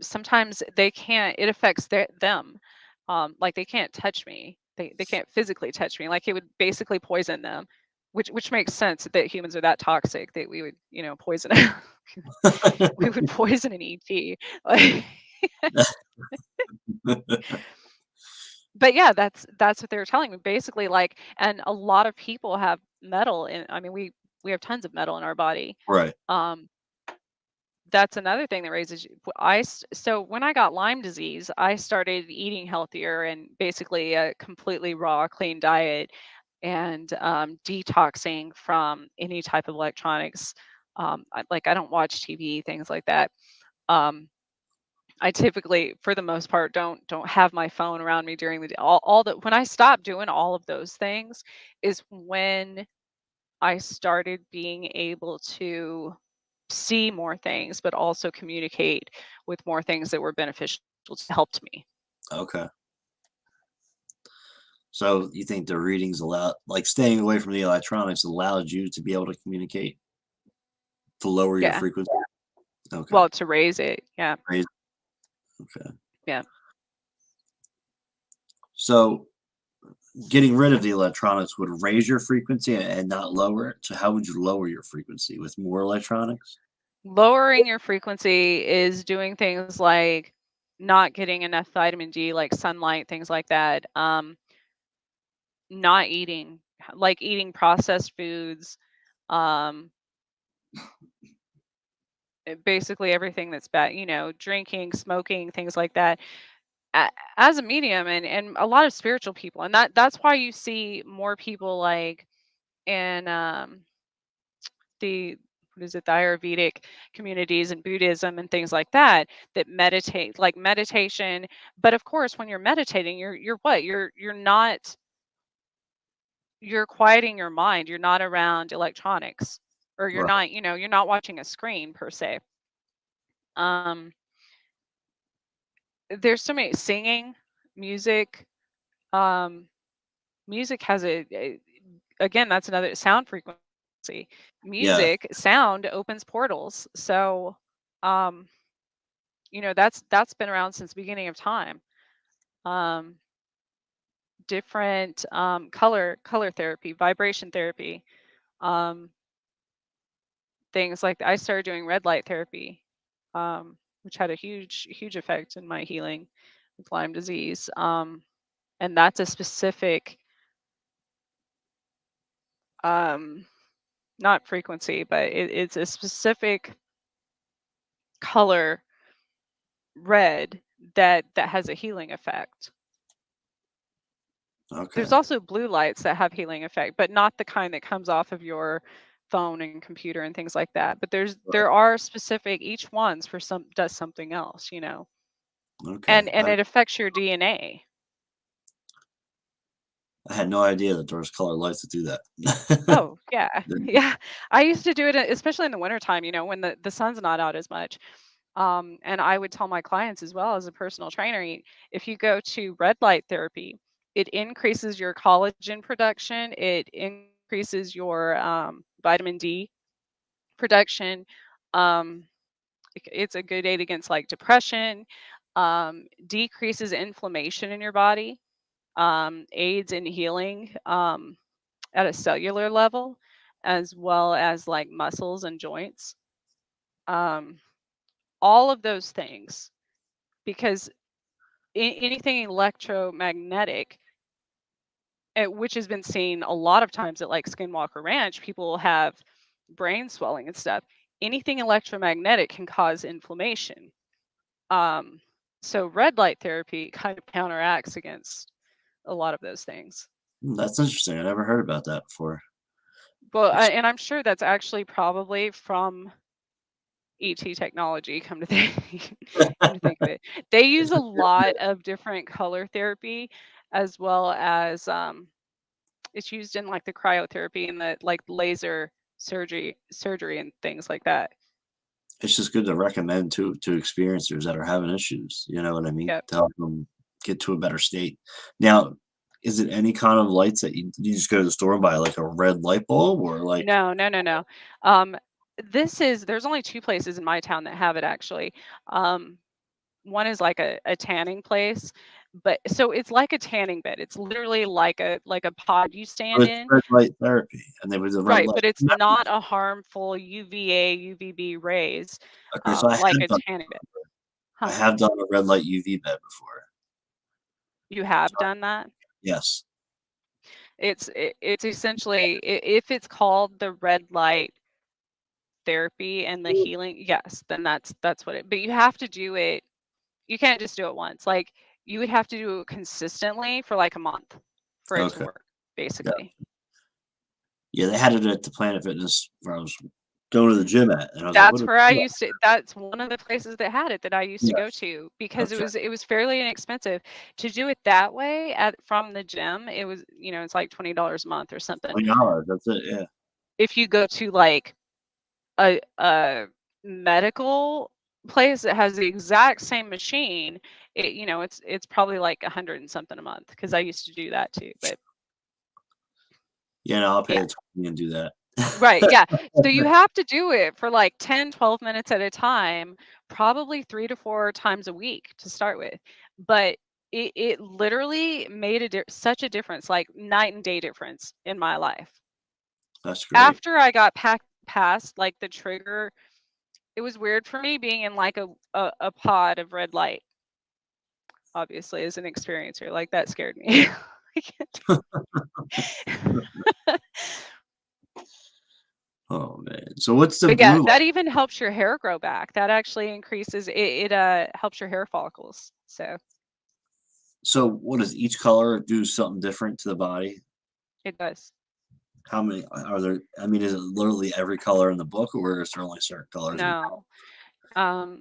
sometimes they can't, it affects them. Like they can't touch me. They can't physically touch me. Like it would basically poison them, which makes sense that humans are that toxic that we would, poison we would poison an ET. Like, but yeah, that's what they were telling me. Basically, like, and a lot of people have metal in, I mean, we have tons of metal in our body. Right. Um, that's another thing that raises so when I got Lyme disease, I started eating healthier and basically a completely raw, clean diet, and detoxing from any type of electronics. Like I don't watch TV, things like that. Um, I typically, for the most part, don't have my phone around me during the day. All that When I stopped doing all of those things is when I started being able to see more things, but also communicate with more things that were beneficial to helped me. Okay. So you think the readings allow like staying away from the electronics allowed you to be able to communicate to lower your Yeah. frequency? Okay. Well, to raise it. Yeah. Raise okay. Yeah. So getting rid of the electronics would raise your frequency and not lower it. So how would you lower your frequency with more electronics? Lowering your frequency is doing things like not getting enough vitamin D, like sunlight, things like that. Not eating, like eating processed foods, um, basically everything that's bad, drinking, smoking, things like that. As a medium and a lot of spiritual people, and that's why you see more people like in the what is it, the Ayurvedic communities and Buddhism and things like that, that meditate, like meditation. But of course, when you're meditating, you're what? You're not, you're quieting your mind. You're not around electronics. or you're Right. not, you're not watching a screen per se. Um, there's so many singing, music. Um, music has again, that's another sound frequency. Yeah. Music, sound opens portals. So, um, that's been around since the beginning of time. Um, different color therapy, vibration therapy, um, things like I started doing red light therapy, which had a huge effect in my healing with Lyme disease. And that's a specific, um, not frequency, but it's a specific color, red, that has a healing effect. Okay. There's also blue lights that have healing effect, but not the kind that comes off of your phone and computer and things like that. But Right. there are specific, each one's for some does something else, Okay. and it affects your DNA. I had no idea that there was color lights that do that. Oh, yeah. Yeah. I used to do it, especially in the wintertime, when the sun's not out as much. And I would tell my clients as well as a personal trainer, if you go to red light therapy, it increases your collagen production, it increases your vitamin D production. Um, it's a good aid against like depression, decreases inflammation in your body, aids in healing at a cellular level, as well as like muscles and joints. Um, all of those things, because anything electromagnetic, which has been seen a lot of times at like Skinwalker Ranch, people have brain swelling and stuff. Anything electromagnetic can cause inflammation. Um, so red light therapy kind of counteracts against a lot of those things. That's interesting. I never heard about that before. Well, It's and I'm sure that's actually probably from ET technology. Come to think, come to think of it, they use a lot of different color therapy, as well as it's used in like the cryotherapy and the like laser surgery and things like that. it's just good to recommend to experiencers that are having issues, you know what I mean? Yep. To help them get to a better state. Now, is it any kind of lights that you just go to the store and buy, like, a red light bulb or, like No, no, no, no. Um, there's only two places in my town that have it actually. Um, one is like a tanning place, but so it's like a tanning bed. It's literally like a pod you oh, stand it's in. red light therapy, and they was a red Right, light. but it's not a harmful UVA, UVB rays, Okay, so like a tanning bed. I Huh? have done a red light UV bed before. You have So, done that? yes. It's essentially, if it's called the red light therapy and the healing, yes, then that's what it. But you have to do it. You can't just do it once. Like you would have to do it consistently for like a month for it to Okay. work, Yeah. basically. Yeah, they had it at the Planet Fitness where I was going to the gym at, and I was like, "What That's is where I that?" used to. That's one of the places that had it that I used to go Yes. to because it Okay. was it was fairly inexpensive to do it that way at from the gym. It was, it's like $20 a month or something. $20, that's it, yeah. If you go to like a medical place that has the exact same machine, it's probably like 100 and something a month because I used to do that too. But Yeah, no, I'll pay yeah, the 20 and do that. right, yeah. So you have to do it for like 10, 12 minutes at a time, probably 3 to 4 times a week to start with. But it literally made such a difference, like night and day difference in my life. That's great. After I got past like the trigger, it was weird for me being in like a pod of red light, obviously, as an experiencer. Like that scared me. I can't Oh, man. So what's the But yeah, blue that light? even helps your hair grow back. That actually increases it helps your hair follicles. So So what does each color do something different to the body? it does. How many are there? I mean, is it literally every color in the book, or is there only certain colors in the No.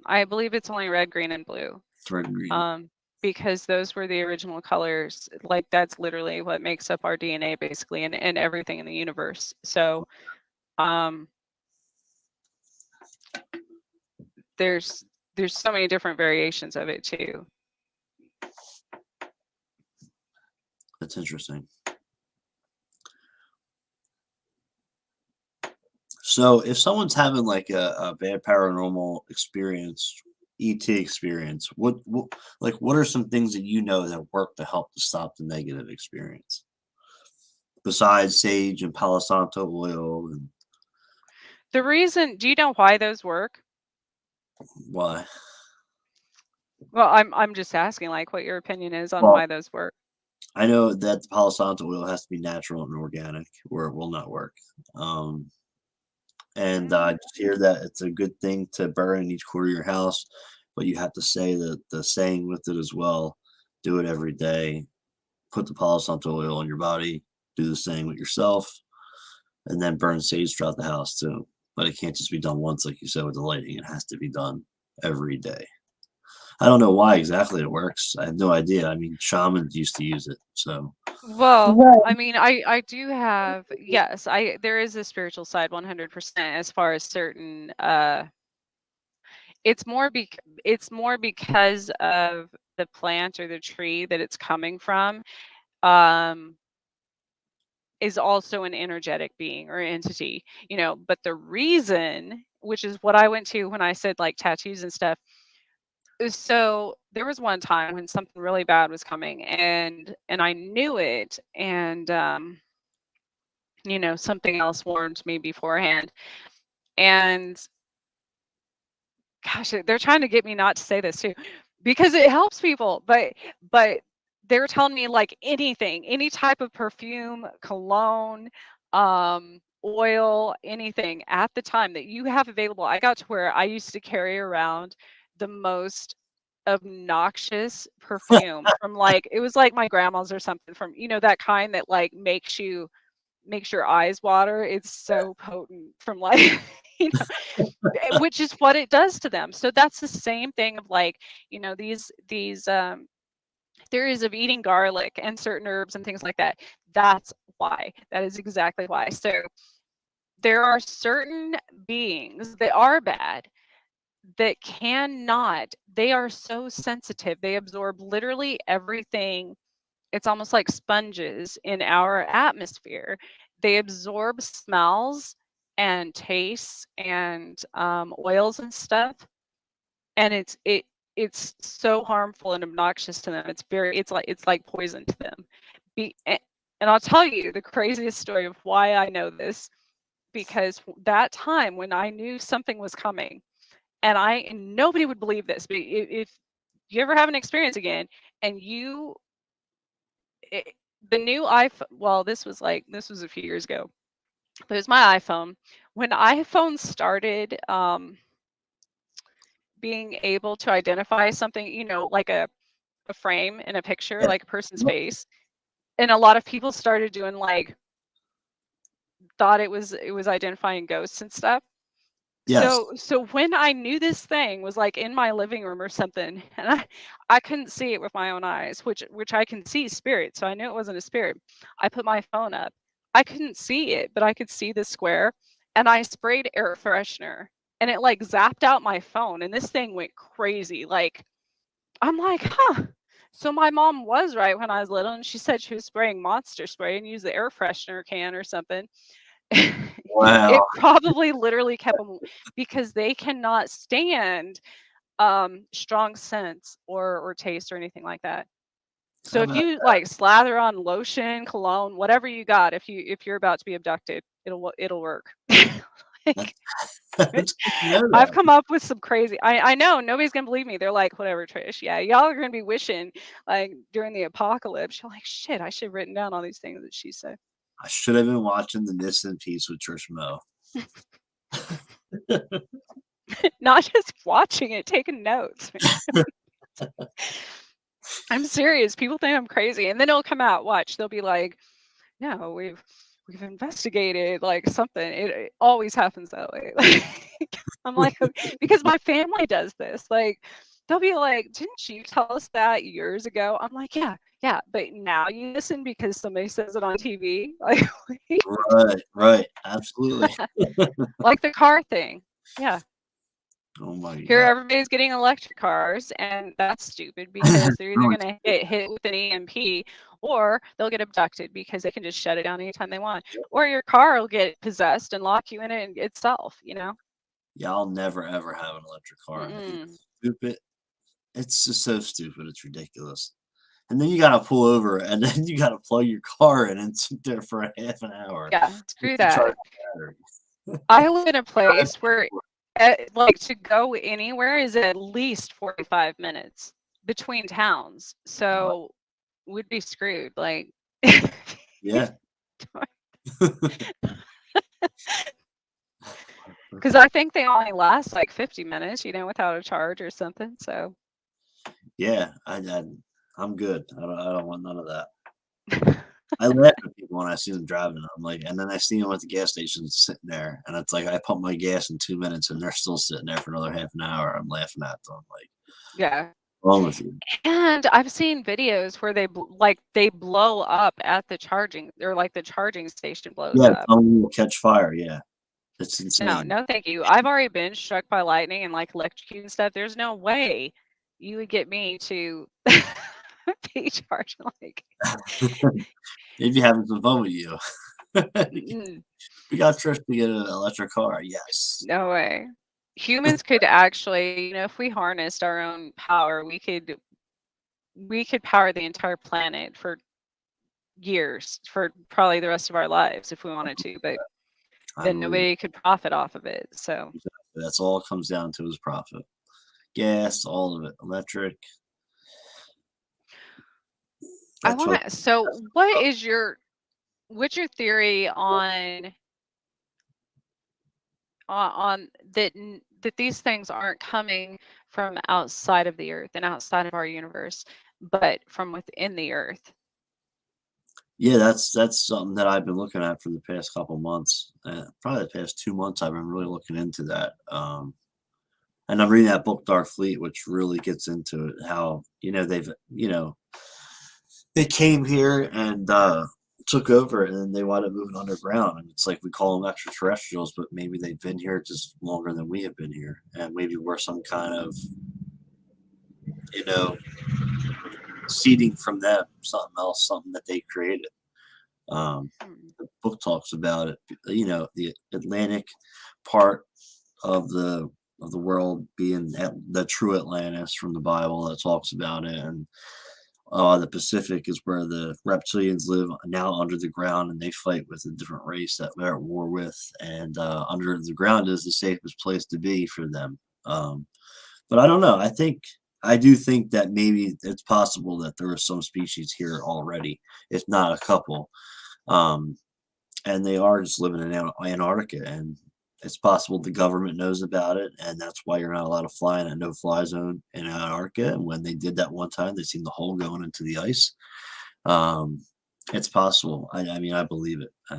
I believe it's only red, green, and blue. red and green? Um, because those were the original colors. Like that's literally what makes up our DNA basically and everything in the universe. So um there's so many different variations of it too. That's interesting. So if someone's having like a bad paranormal experience, ET experience, what what are some things that you know that work to help to stop the negative experience? Besides sage and Palo Santo oil, and The reason, do you know why those work? why? Well, I'm just asking, like, what your opinion is on Well, why those work. I know that the Palo Santo oil has to be natural and organic, or it will not work. Um, and I Mm. just hear that it's a good thing to burn in each quarter of your house, but you have to say the saying with it as well. Do it every day. Put the Palo Santo oil on your body. Do the same with yourself, and then burn sage throughout the house too. But it can't just be done once, like you said, with the lighting. It has to be done every day. I don't know why exactly it works. I have no idea. I mean, shamans used to use it, so Well, right. I mean, I do have, yes, there is a spiritual side 100% as far as certain it's more because of the plant or the tree that it's coming from, um is also an energetic being or entity, but the reason, which is what I went to when I said like tattoos and stuff. So there was one time when something really bad was coming, and I knew it, and something else warned me beforehand. And gosh, they're trying to get me not to say this too, because it helps people. But they were telling me like anything, any type of perfume, cologne, oil, anything at the time that you have available. I got to where I used to carry around the most obnoxious perfume from, like, it was like my grandma's or something, from that kind that like makes your eyes water. It's so potent, from like you which is what it does to them. So that's the same thing of like, these theories of eating garlic and certain herbs and things like that. That's why. That is exactly why. So there are certain beings that are bad that cannot, they are so sensitive. They absorb literally everything. It's almost like sponges in our atmosphere. They absorb smells and tastes and oils and stuff, and it's so harmful and obnoxious to them. It's like poison to them. And I'll tell you the craziest story of why I know this, because that time when I knew something was coming, and nobody would believe this, but if you ever have an experience again, and it, the new iPhone, well, this was a few years ago, but it was my iPhone. When iPhone started being able to identify something, like a frame in a picture, Yeah. like a person's face, and a lot of people started doing like, thought it was identifying ghosts and stuff. Yes. So when I knew this thing was like in my living room or something, and I couldn't see it with my own eyes, which I can see spirit, so I knew it wasn't a spirit. I put my phone up. I couldn't see it, but I could see the square, and I sprayed air freshener, and it like zapped out my phone, and this thing went crazy. Like, I'm like, huh. So my mom was right when I was little, and she said she was spraying Monster spray and used the air freshener can or something. It Wow. probably literally kept them, because they cannot stand strong scents or taste or anything like that. So How if about you like slather on lotion, cologne, whatever you got, if you're about to be abducted, it'll work. that? Like, That's good to know I've that. come up with some crazy. I know nobody's gonna believe me. They're like, whatever, Trish. Yeah, y'all are gonna be wishing like during the apocalypse. You're like, shit, I should have written down all these things that she said. I should have been watching the Nissan piece with Trish Mo. Not just watching it, taking notes. I'm serious. People think I'm crazy, and then it'll come out. Watch, they'll be like, "No, we've investigated like something." It always happens that way. Like, I'm like, "Okay," because my family does this. Like, they'll be like, "Didn't you tell us that years ago?" I'm like, "Yeah, yeah," but now you listen because somebody says it on TV. Like, Right, right, absolutely. like the car thing. Yeah. Oh my Here, god. everybody's getting electric cars, and that's stupid because they're either No, going to get hit with an EMP or they'll get abducted because they can just shut it down anytime they want. Or your car will get possessed and lock you in it itself, you know? yeah, I'll never ever have an electric car. Mm-mm. It's stupid. It's just so stupid. It's ridiculous. And then you gotta pull over, and then you gotta plug your car in and sit there for a half an hour Yeah, screw just to charge that. the battery. I live in a place where, like, to go anywhere is at least 45 minutes between towns. Uh, So we'd be screwed. Like, yeah. because I think they only last like 50 minutes, without a charge or something. So, Yeah, I'm good. I don't want none of that. I laugh at people when I see them driving. I'm like, and then I see them at the gas station sitting there, and it's like I pump my gas in 2 minutes, and they're still sitting there for another half an hour. I'm laughing at them. Like, yeah. what's wrong with you? And I've seen videos where they blow up at the charging, or like the charging station blows Yeah, up. some will catch fire. Yeah, it's No, insane. no, thank you. I've already been struck by lightning and like electrocuted and stuff. There's no way you would get me to be charged like Maybe having some fun with you. mm, We got Trish to get an electric car. Yes. no way. Humans could actually, if we harnessed our own power, we could power the entire planet for years, for probably the rest of our lives if we wanted to, but I then believe it. nobody could profit off of it. So That's all it comes down to is profit. Gas, all of it. Electric. I That's what want to. So, what's your theory on that these things aren't coming from outside of the earth and outside of our universe, but from within the earth? Yeah, that's something that I've been looking at for the past couple months. Probably the past 2 months, I've been really looking into that. And I'm reading that book, Dark Fleet, which really gets into it. How they came here and took over, and then they wound up moving underground. And it's like we call them extraterrestrials, but maybe they've been here just longer than we have been here, and maybe we're some kind of you know seeding from them, something else, something that they created. Hmm. The book talks about it. The Atlantic part of the world being the true Atlantis from the Bible that talks about it, and the Pacific is where the reptilians live now under the ground, and they fight with a different race that they're at war with, and under the ground is the safest place to be for them. But I don't know. I do think that maybe it's possible that there are some species here already, if not a couple. Um, and they are just living in Antarctica, and it's possible the government knows about it, and that's why you're not allowed to fly in a no-fly zone in Antarctica. And when they did that one time, they seen the hole going into the ice. Um, it's possible. I mean, I believe it. I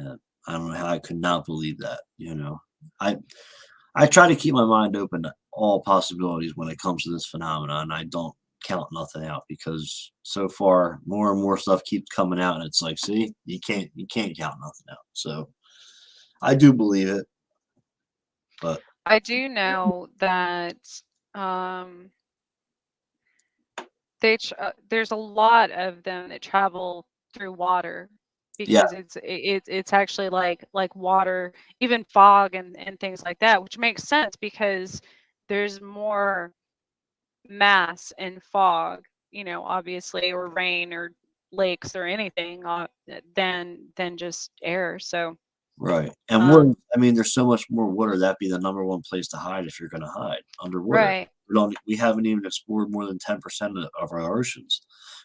don't know how I could not believe that. I I try to keep my mind open to all possibilities when it comes to this phenomenon. I don't count nothing out because so far more and more stuff keeps coming out, and it's like, see, you can't count nothing out. So I do believe it, but I do know that um, there's a lot of them that travel through water yeah, because it's actually like water, even fog and things like that, which makes sense because there's more mass in fog, obviously, or rain or lakes or anything than just air. So, right. And water, um, I mean, there's so much more water. That'd be the number one place to hide if you're going to hide underwater. right. We haven't even explored more than 10% of our oceans,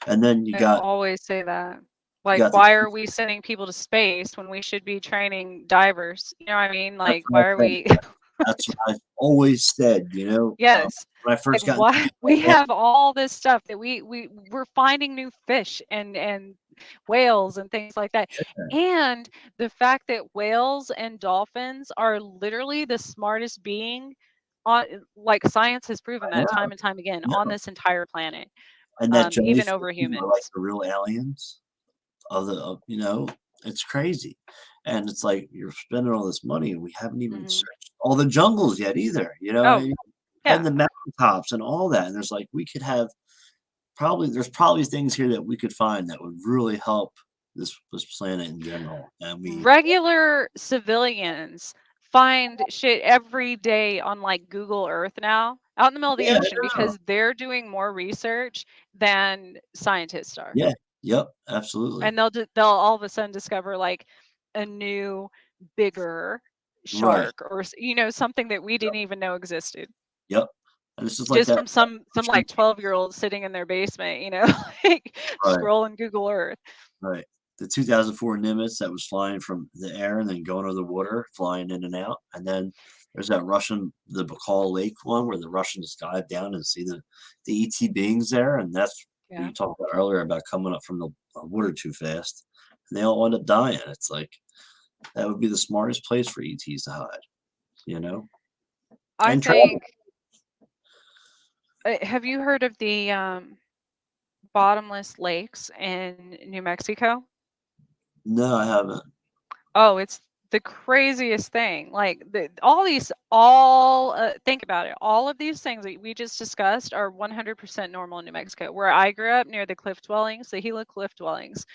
and then you I got always say that. you Like, got the why are we sending people to space when we should be training divers? You know what I mean? that's Like, what why are I said. we? That's what I've always said. Yes. When I Like, first got why we into have all this stuff that we're finding new fish and whales and things like that. And the fact that whales and dolphins are literally the smartest being on, like, science has proven I that time and time again on know. this entire planet, And that even jellyfish over are like humans. the real aliens it's crazy. And it's like you're spending all this money and we haven't even Hmm. searched all the jungles yet either. Oh, and Yeah. the mountaintops and all that. And there's like, we could have there's probably things here that we could find that would really help this planet in general. And Regular civilians find shit every day on like Google Earth now out in the middle of the yeah, ocean no, because they're doing more research than scientists are. yeah, yep, absolutely, And they'll all of a sudden discover like a new bigger right, shark or something that we didn't even know existed yep. And it's just like just that. from some like 12-year-old sitting in their basement, like Right, scrolling Google Earth. right. The 2004 Nimitz that was flying from the air and then going over the water, flying in and out. And then there's that the Baikal Lake one where the Russians dive down and see the ET beings there. And that's what Yeah. you talked about earlier about coming up from the water too fast. And they all end up dying. It's like, that would be the smartest place for ETs to hide, you know? I And travel. think have you heard of the bottomless lakes in New Mexico? No, I haven't. Oh, it's the craziest thing. Like all think about it. All of these things that we just discussed are 100% normal in New Mexico. Where I grew up near the cliff dwellings, the Gila cliff dwellings,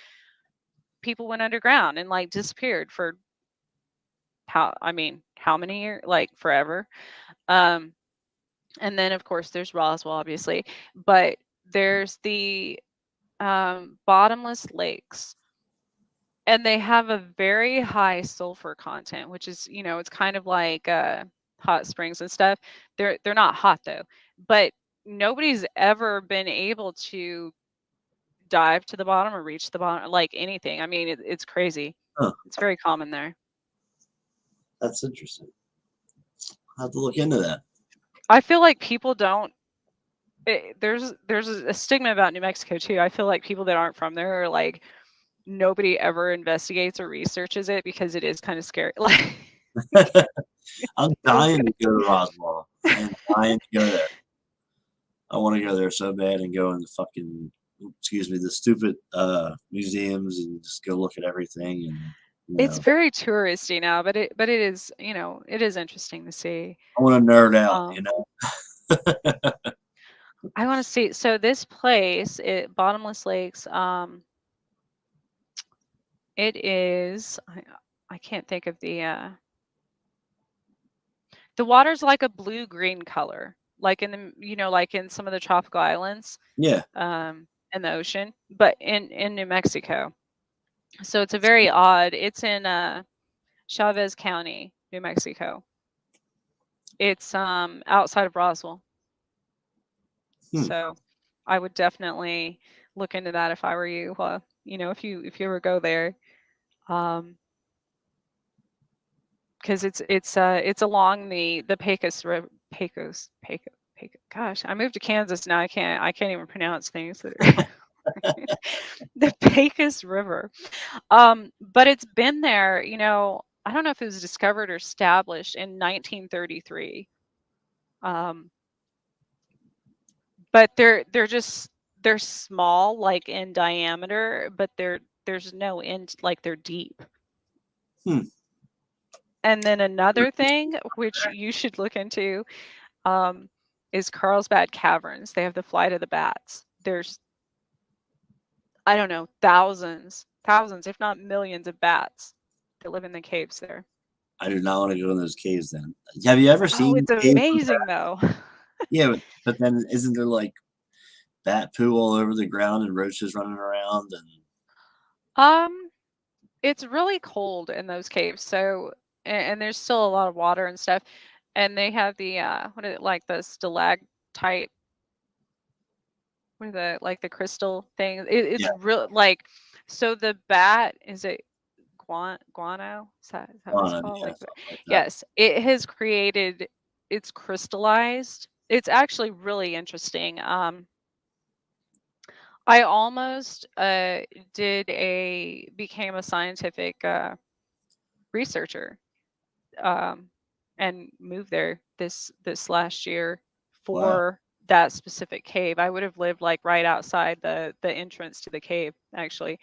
people went underground and like disappeared for how many years? Like forever. Um, and then of course there's Roswell, obviously, but there's the bottomless lakes, and they have a very high sulfur content, which is, it's kind of like hot springs and stuff. They're not hot though, but nobody's ever been able to dive to the bottom or reach the bottom, like anything. I mean, it's crazy. Huh, It's very common there. that's interesting. I'll have to look into that. I feel like people don't. There's a stigma about New Mexico too. I feel like people that aren't from there are like nobody ever investigates or researches it because it is kind of scary. Like I'm who's dying gonna to go to Roswell. I am dying to go there. I want to go there so bad and go in the fucking, excuse me, the stupid museums and just go look at everything and It's very touristy now, but it is, it is interesting to see. I want to nerd out, Um, I want to see. So this place, Bottomless Lakes, it is. I can't think of the water's like a blue green color, like in like in some of the tropical islands, Yeah, in the ocean, but in New Mexico. So it's a very odd. It's in Chavez County, New Mexico. It's outside of Roswell. hmm. So I would definitely look into that if I were you. If you ever go there, because it's along the Pecos River. Pecos. Gosh, I moved to Kansas now. I can't even pronounce things that are the Pecos River. But it's been there. I don't know if it was discovered or established in 1933. Um, but they're small, like in diameter, but there's no end, like they're deep. Hmm. And then another thing which you should look into um, is Carlsbad Caverns. They have the flight of the bats. There's, I don't know, thousands, if not millions of bats that live in the caves there. I do not want to go in those caves then. Have you ever Oh, seen it's caves? amazing though. Yeah, but then isn't there like bat poo all over the ground and roaches running around and Um, it's really cold in those caves, so and there's still a lot of water and stuff, and they have the what is it, like the stalactite, what are the like the crystal thing. It's yeah, real like, so the bat, is it guano? Is that what it's fauna, called? yeah, Like, something like that. yes, it has created. It's crystallized. It's actually really interesting. I almost became a scientific researcher, um, and moved there this last year Wow. for that specific cave. I would have lived like right outside the entrance to the cave actually,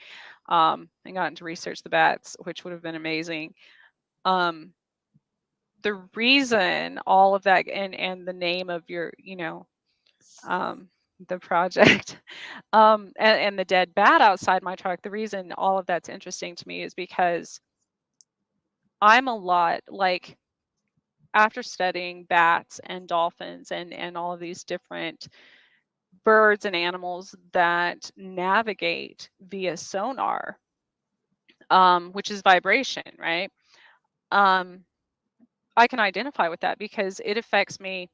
and gotten to research the bats, which would have been amazing. Um, the reason all of that, and the name of your, the project, and the dead bat outside my truck, the reason all of that's interesting to me is because I'm a lot like, after studying bats and dolphins and all of these different birds and animals that navigate via sonar, which is vibration, right? Um, I can identify with that because it affects me.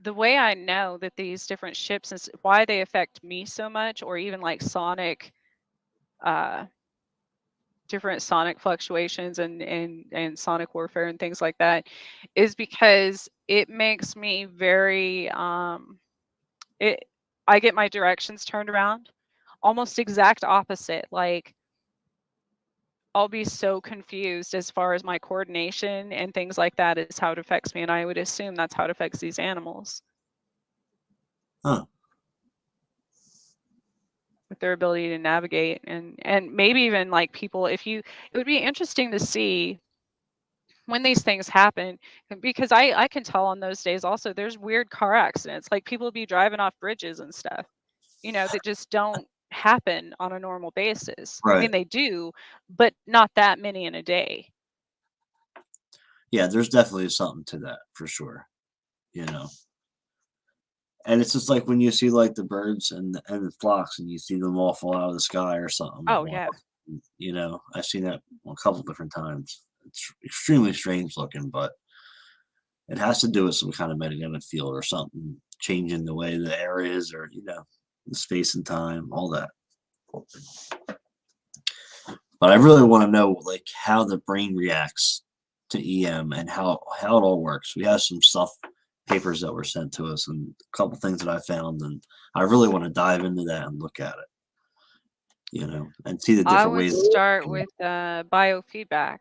The way I know that these different ships is why they affect me so much, or even like sonic, uh, different sonic fluctuations and sonic warfare and things like that, is because it makes me very it I get my directions turned around, almost exact opposite. Like, I'll be so confused as far as my coordination and things like that is how it affects me, and I would assume that's how it affects these animals. Huh. With their ability to navigate, and maybe even like people, it would be interesting to see when these things happen, because I can tell on those days also there's weird car accidents, like people be driving off bridges and stuff, that just don't happen on a normal basis. I Right. mean, they do, but not that many in a day. Yeah, there's definitely something to that for sure, you know? And it's just like when you see, like, the birds and the flocks, and you see them all fall out of the sky or something at Oh once, yeah. I've seen that a couple different times. It's extremely strange looking, but it has to do with some kind of magnetic field or something changing the way the air is, or, the space and time, all that. But I really wanna know, like, how the brain reacts to EM and how it all works. We have some stuff papers that were sent to us and a couple things that I found, and I really wanna dive into that and look at it, and see the I different would ways. start with biofeedback.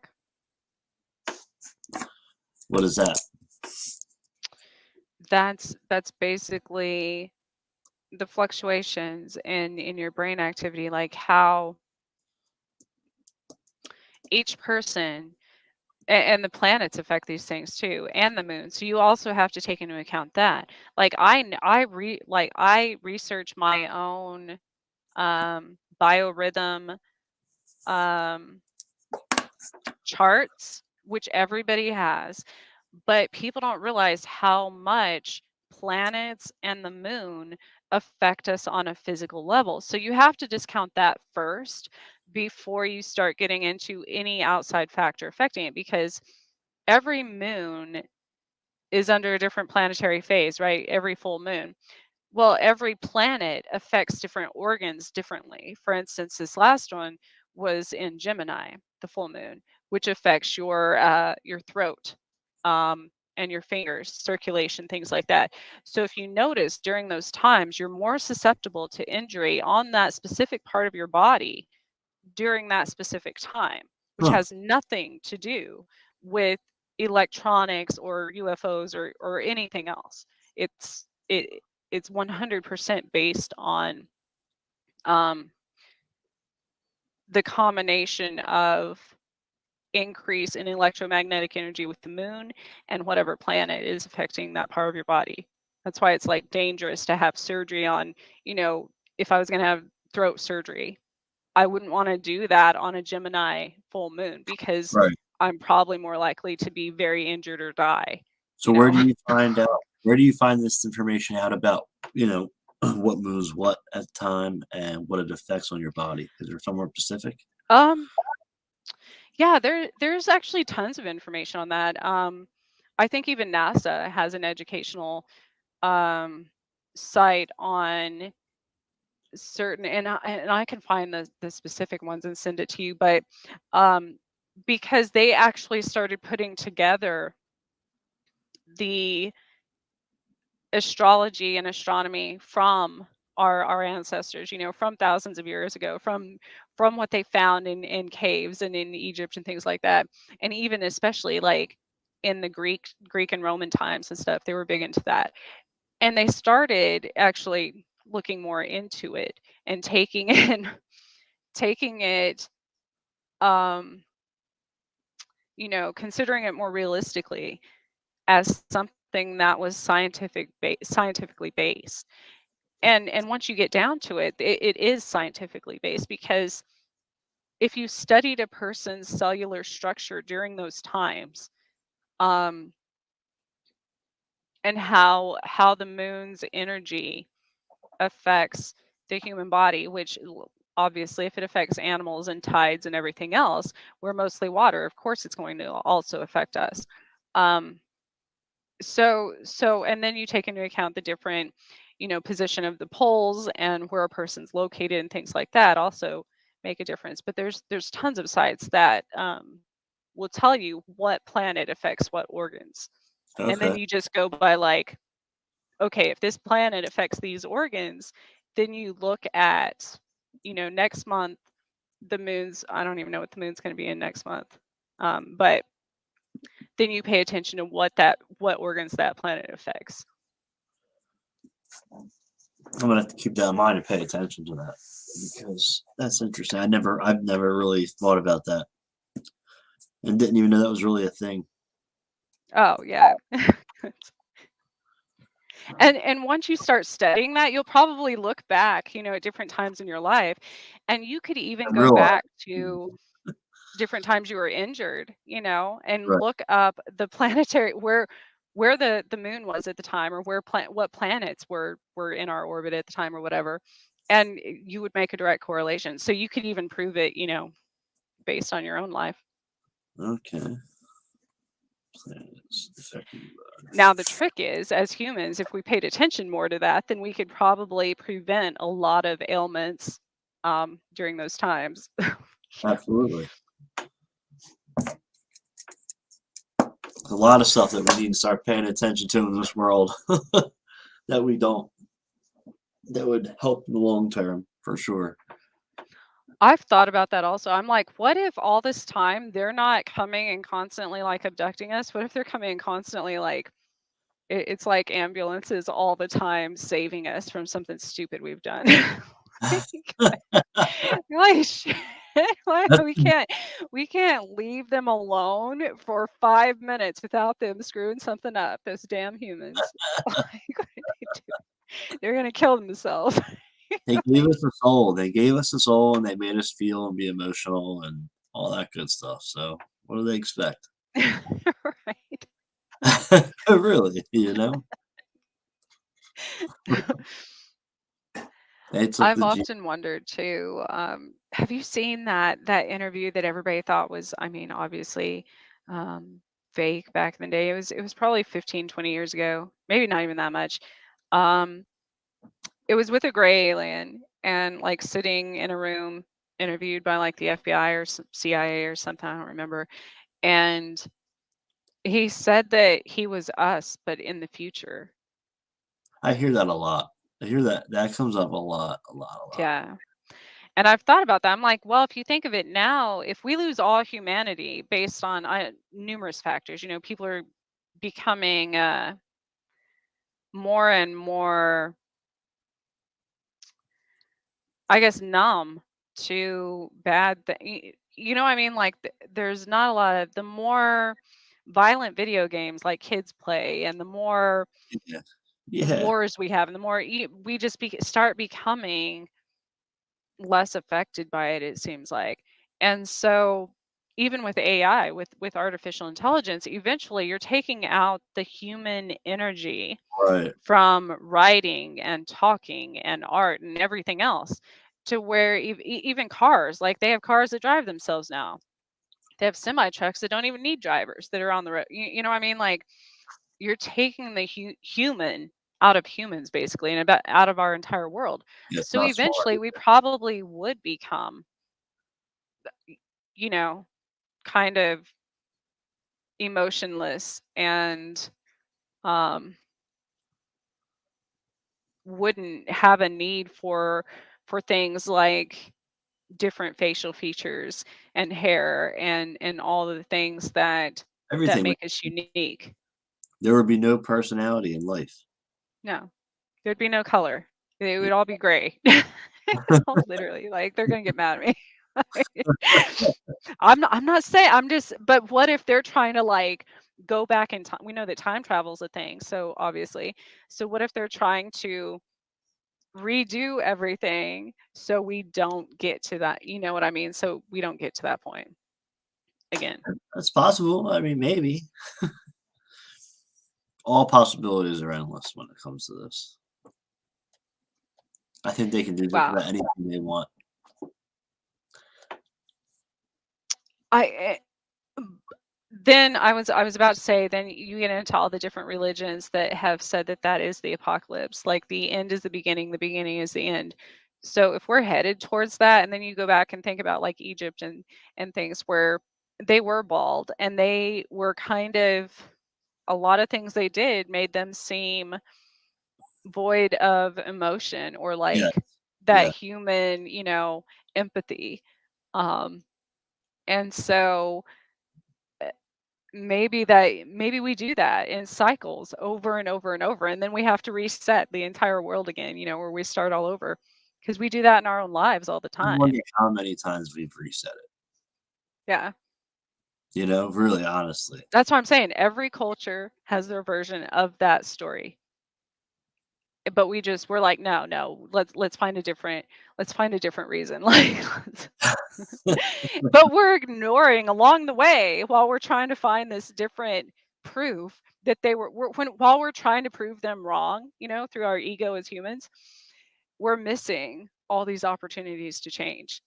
What is that? That's basically the fluctuations in your brain activity, like how each person, and the planets affect these things too, and the moon. So you also have to take into account that. Like I research my own biorhythm um charts, which everybody has, but people don't realize how much planets and the moon affect us on a physical level. So you have to discount that first before you start getting into any outside factor affecting it, because every moon is under a different planetary phase, right? Every full moon. Well, every planet affects different organs differently. For instance, this last one was in Gemini, the full moon, which affects your throat, and your fingers, circulation, things like that. So if you notice during those times, you're more susceptible to injury on that specific part of your body during that specific time, which Huh. has nothing to do with electronics or UFOs or anything else. It's 100% based on um, the combination of increase in electromagnetic energy with the moon and whatever planet is affecting that part of your body. That's why it's like dangerous to have surgery on, if I was going to have throat surgery, I wouldn't want to do that on a Gemini full moon, because Right. I'm probably more likely to be very injured or die, So you know. where do you find this information out about, what moves what at the time and what it affects on your body? Is there somewhere specific? um yeah, there's actually tons of information on that. I think even NASA has an educational um site on certain, and I can find the specific ones and send it to you, but um because they actually started putting together the astrology and astronomy from our ancestors, from thousands of years ago, from what they found in caves and in Egypt and things like that, and even especially like in the Greek and Roman times and stuff. They were big into that, and they started actually looking more into it and taking it um considering it more realistically as something that was scientifically based. And once you get down to it, it is scientifically based, because if you studied a person's cellular structure during those times, um, and how the moon's energy affects the human body, which obviously, if it affects animals and tides and everything else, we're mostly water. Of course, it's going to also affect us. Um, and then you take into account the different, position of the poles and where a person's located and things like that also make a difference. But there's tons of sites that will tell you what planet affects what organs, and then Okay. you just go by like, okay, if this planet affects these organs, then you look at, next month, the moon's, I don't even know what the moon's going to be in next month. But then you pay attention to what organs that planet affects. I'm gonna have to keep that in mind and pay attention to that, because that's interesting. I've never really thought about that, and didn't even know that was really a thing. Oh yeah. And once you start studying that, you'll probably look back, at different times in your life, and you could even I go realize. back to different times you were injured, and Right. look up the planetary where the moon was at the time, or what planets were in our orbit at the time, or whatever, and you would make a direct correlation. So you could even prove it, based on your own life. Okay. Planets affecting Now the trick is, as humans, if we paid attention more to that, then we could probably prevent a lot of ailments during those times. absolutely. A lot of stuff that we need to start paying attention to in this world that we don't. That would help in the long term for sure. I've thought about that also. I'm like, what if all this time they're not coming and constantly like abducting us? What if they're coming and constantly like it's like ambulances all the time saving us from something stupid we've done? Like, holy shit. Why we can't leave them alone for 5 minutes without them screwing something up. Those damn humans. Like, what did they do? They're gonna kill themselves. They gave Like, us a soul. They gave us a soul, and they made us feel and be emotional and all that good stuff. So what do they expect? right. Really, you know? They took I've the G. often wondered too. Have you seen that interview that everybody thought was, I mean, obviously, um, fake back in the day? It was probably 15, 20 years ago, maybe not even that much. Um, it was with a gray alien, and like sitting in a room, interviewed by like the FBI or CIA or something. I don't remember. And he said that he was us, but in the future. I hear that a lot. I hear that comes up a lot, a lot, a lot. Yeah. And I've thought about that. I'm like, well, if you think of it now, if we lose all humanity based on numerous factors, people are becoming more and more, I guess, numb to bad things. You know what I mean? Like, there's not a lot of the more violent video games like kids play, and the more Yeah, yeah, wars we have, and the more we just start becoming less affected by it, it seems like. And so even with AI, with artificial intelligence, eventually you're taking out the human energy right. from writing and talking and art and everything else, to where even cars, like they have cars that drive themselves now. They have semi trucks that don't even need drivers that are on the road. You know what I mean? Like, you're taking the human out of humans, basically, and about out of our entire world. Yeah, it's So not smart. eventually we probably would become, you know kind of emotionless, and um wouldn't have a need for things like different facial features and hair, and all of the things that Everything. make us unique. There would be no personality in life. No, there'd be no color. It Yeah. would all be gray. Literally, like, they're gonna get mad at me. I'm not saying, I'm just, but what if they're trying to like go back in time? We know that time travel is a thing, so obviously. So what if they're trying to redo everything so we don't get to that, you know what I mean? So we don't get to that point again. That's possible. I mean, maybe. All possibilities are endless when it comes to this. I think they can do just Wow. about anything they want. I then I was about to say, then you get into all the different religions that have said that that is the apocalypse, like the end is the beginning is the end. So if we're headed towards that, and then you go back and think about like Egypt and things where they were bald and they were kind of, a lot of things they did made them seem void of emotion or Yeah, like that yeah, human, empathy. Um, and so maybe we do that in cycles over and over and over, and then we have to reset the entire world again, where we start all over, because we do that in our own lives all the I wonder time. how many times we've reset it, Yeah, really, honestly. that's what I'm saying. Every culture has their version of that story, but we're like, no, no, let's find a different reason. Like, but we're ignoring along the way while we're trying to find this different proof that while we're trying to prove them wrong, through our ego as humans, we're missing all these opportunities to change.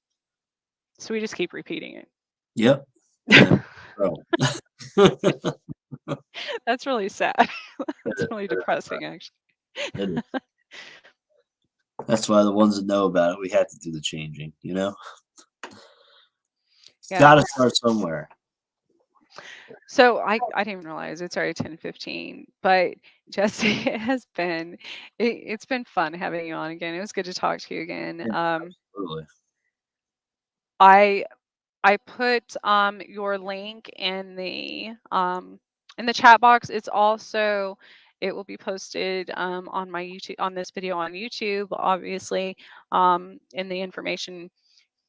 So we just keep repeating Yep, and it. bro, That's really sad. it That's is, really depressing, actually. it is. That's why the ones that know about it, we have to do the changing, you know? It's Yeah. gotta start somewhere. So I didn't even realize it's already 10:15. But Jesse, it's been fun having you on again. It was good to talk to you again. Yeah, absolutely. I I put your link in the chat box. It will be posted on my YouTube, on this video on YouTube, obviously, in the information.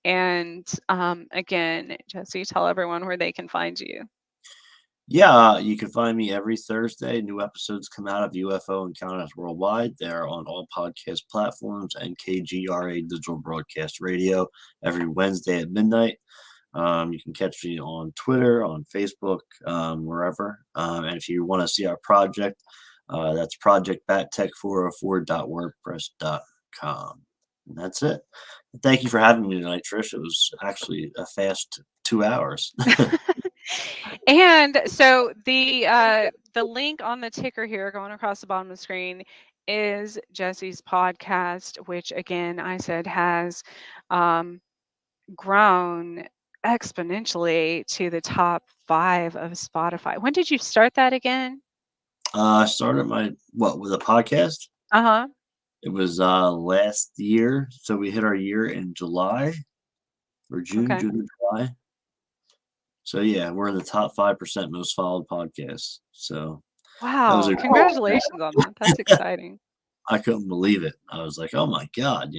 And again, Jesse, tell everyone where they can find you. Yeah, you can find me every Thursday. New episodes come out of UFO Encounters Worldwide. They're on all podcast platforms and KGRA Digital Broadcast Radio every Wednesday at midnight. You can catch me on Twitter, on Facebook, wherever. And if you want to see our project, that's projectbattech404.wordpress.com. And that's it. Thank you for having me tonight, Trish. It was actually a fast 2 hours. And so the link on the ticker here going across the bottom of the screen is Jesse's podcast, which again I said has um, grown exponentially to the top 5 of Spotify. When did you start that again? I started with a podcast? Uh-huh. It was last year. So we hit our year in July or Okay. June or July. So yeah, we're in the top 5% most followed podcasts. So that was Wow. a Congratulations on that. That's exciting. I couldn't believe it. I was like, oh my God.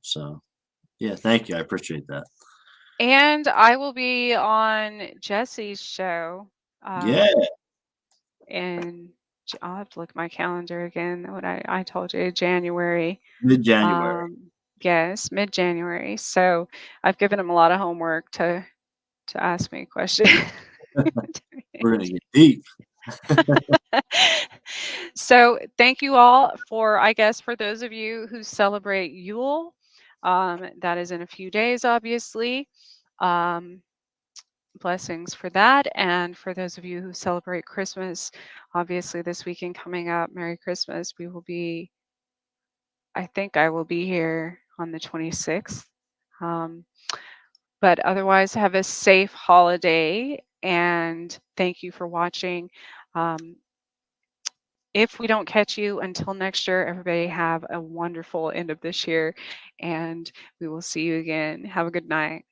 So yeah, thank you. I appreciate that. And I will be on Jesse's show. Yeah, And I'll have to look at my calendar again. What I told you, January. mid-January. Yes, mid-January. So I've given him a lot of homework to ask me questions. We're gonna get deep. So thank you all for, I guess, for those of you who celebrate Yule, that is in a few days, obviously. Um, Blessings for that. And for those of you who celebrate Christmas, obviously this weekend coming up, Merry Christmas. I think I will be here on the 26th. Um, but otherwise, have a safe holiday and thank you for watching. Um, if we don't catch you until next year, everybody have a wonderful end of this year and we will see you again. Have a good night.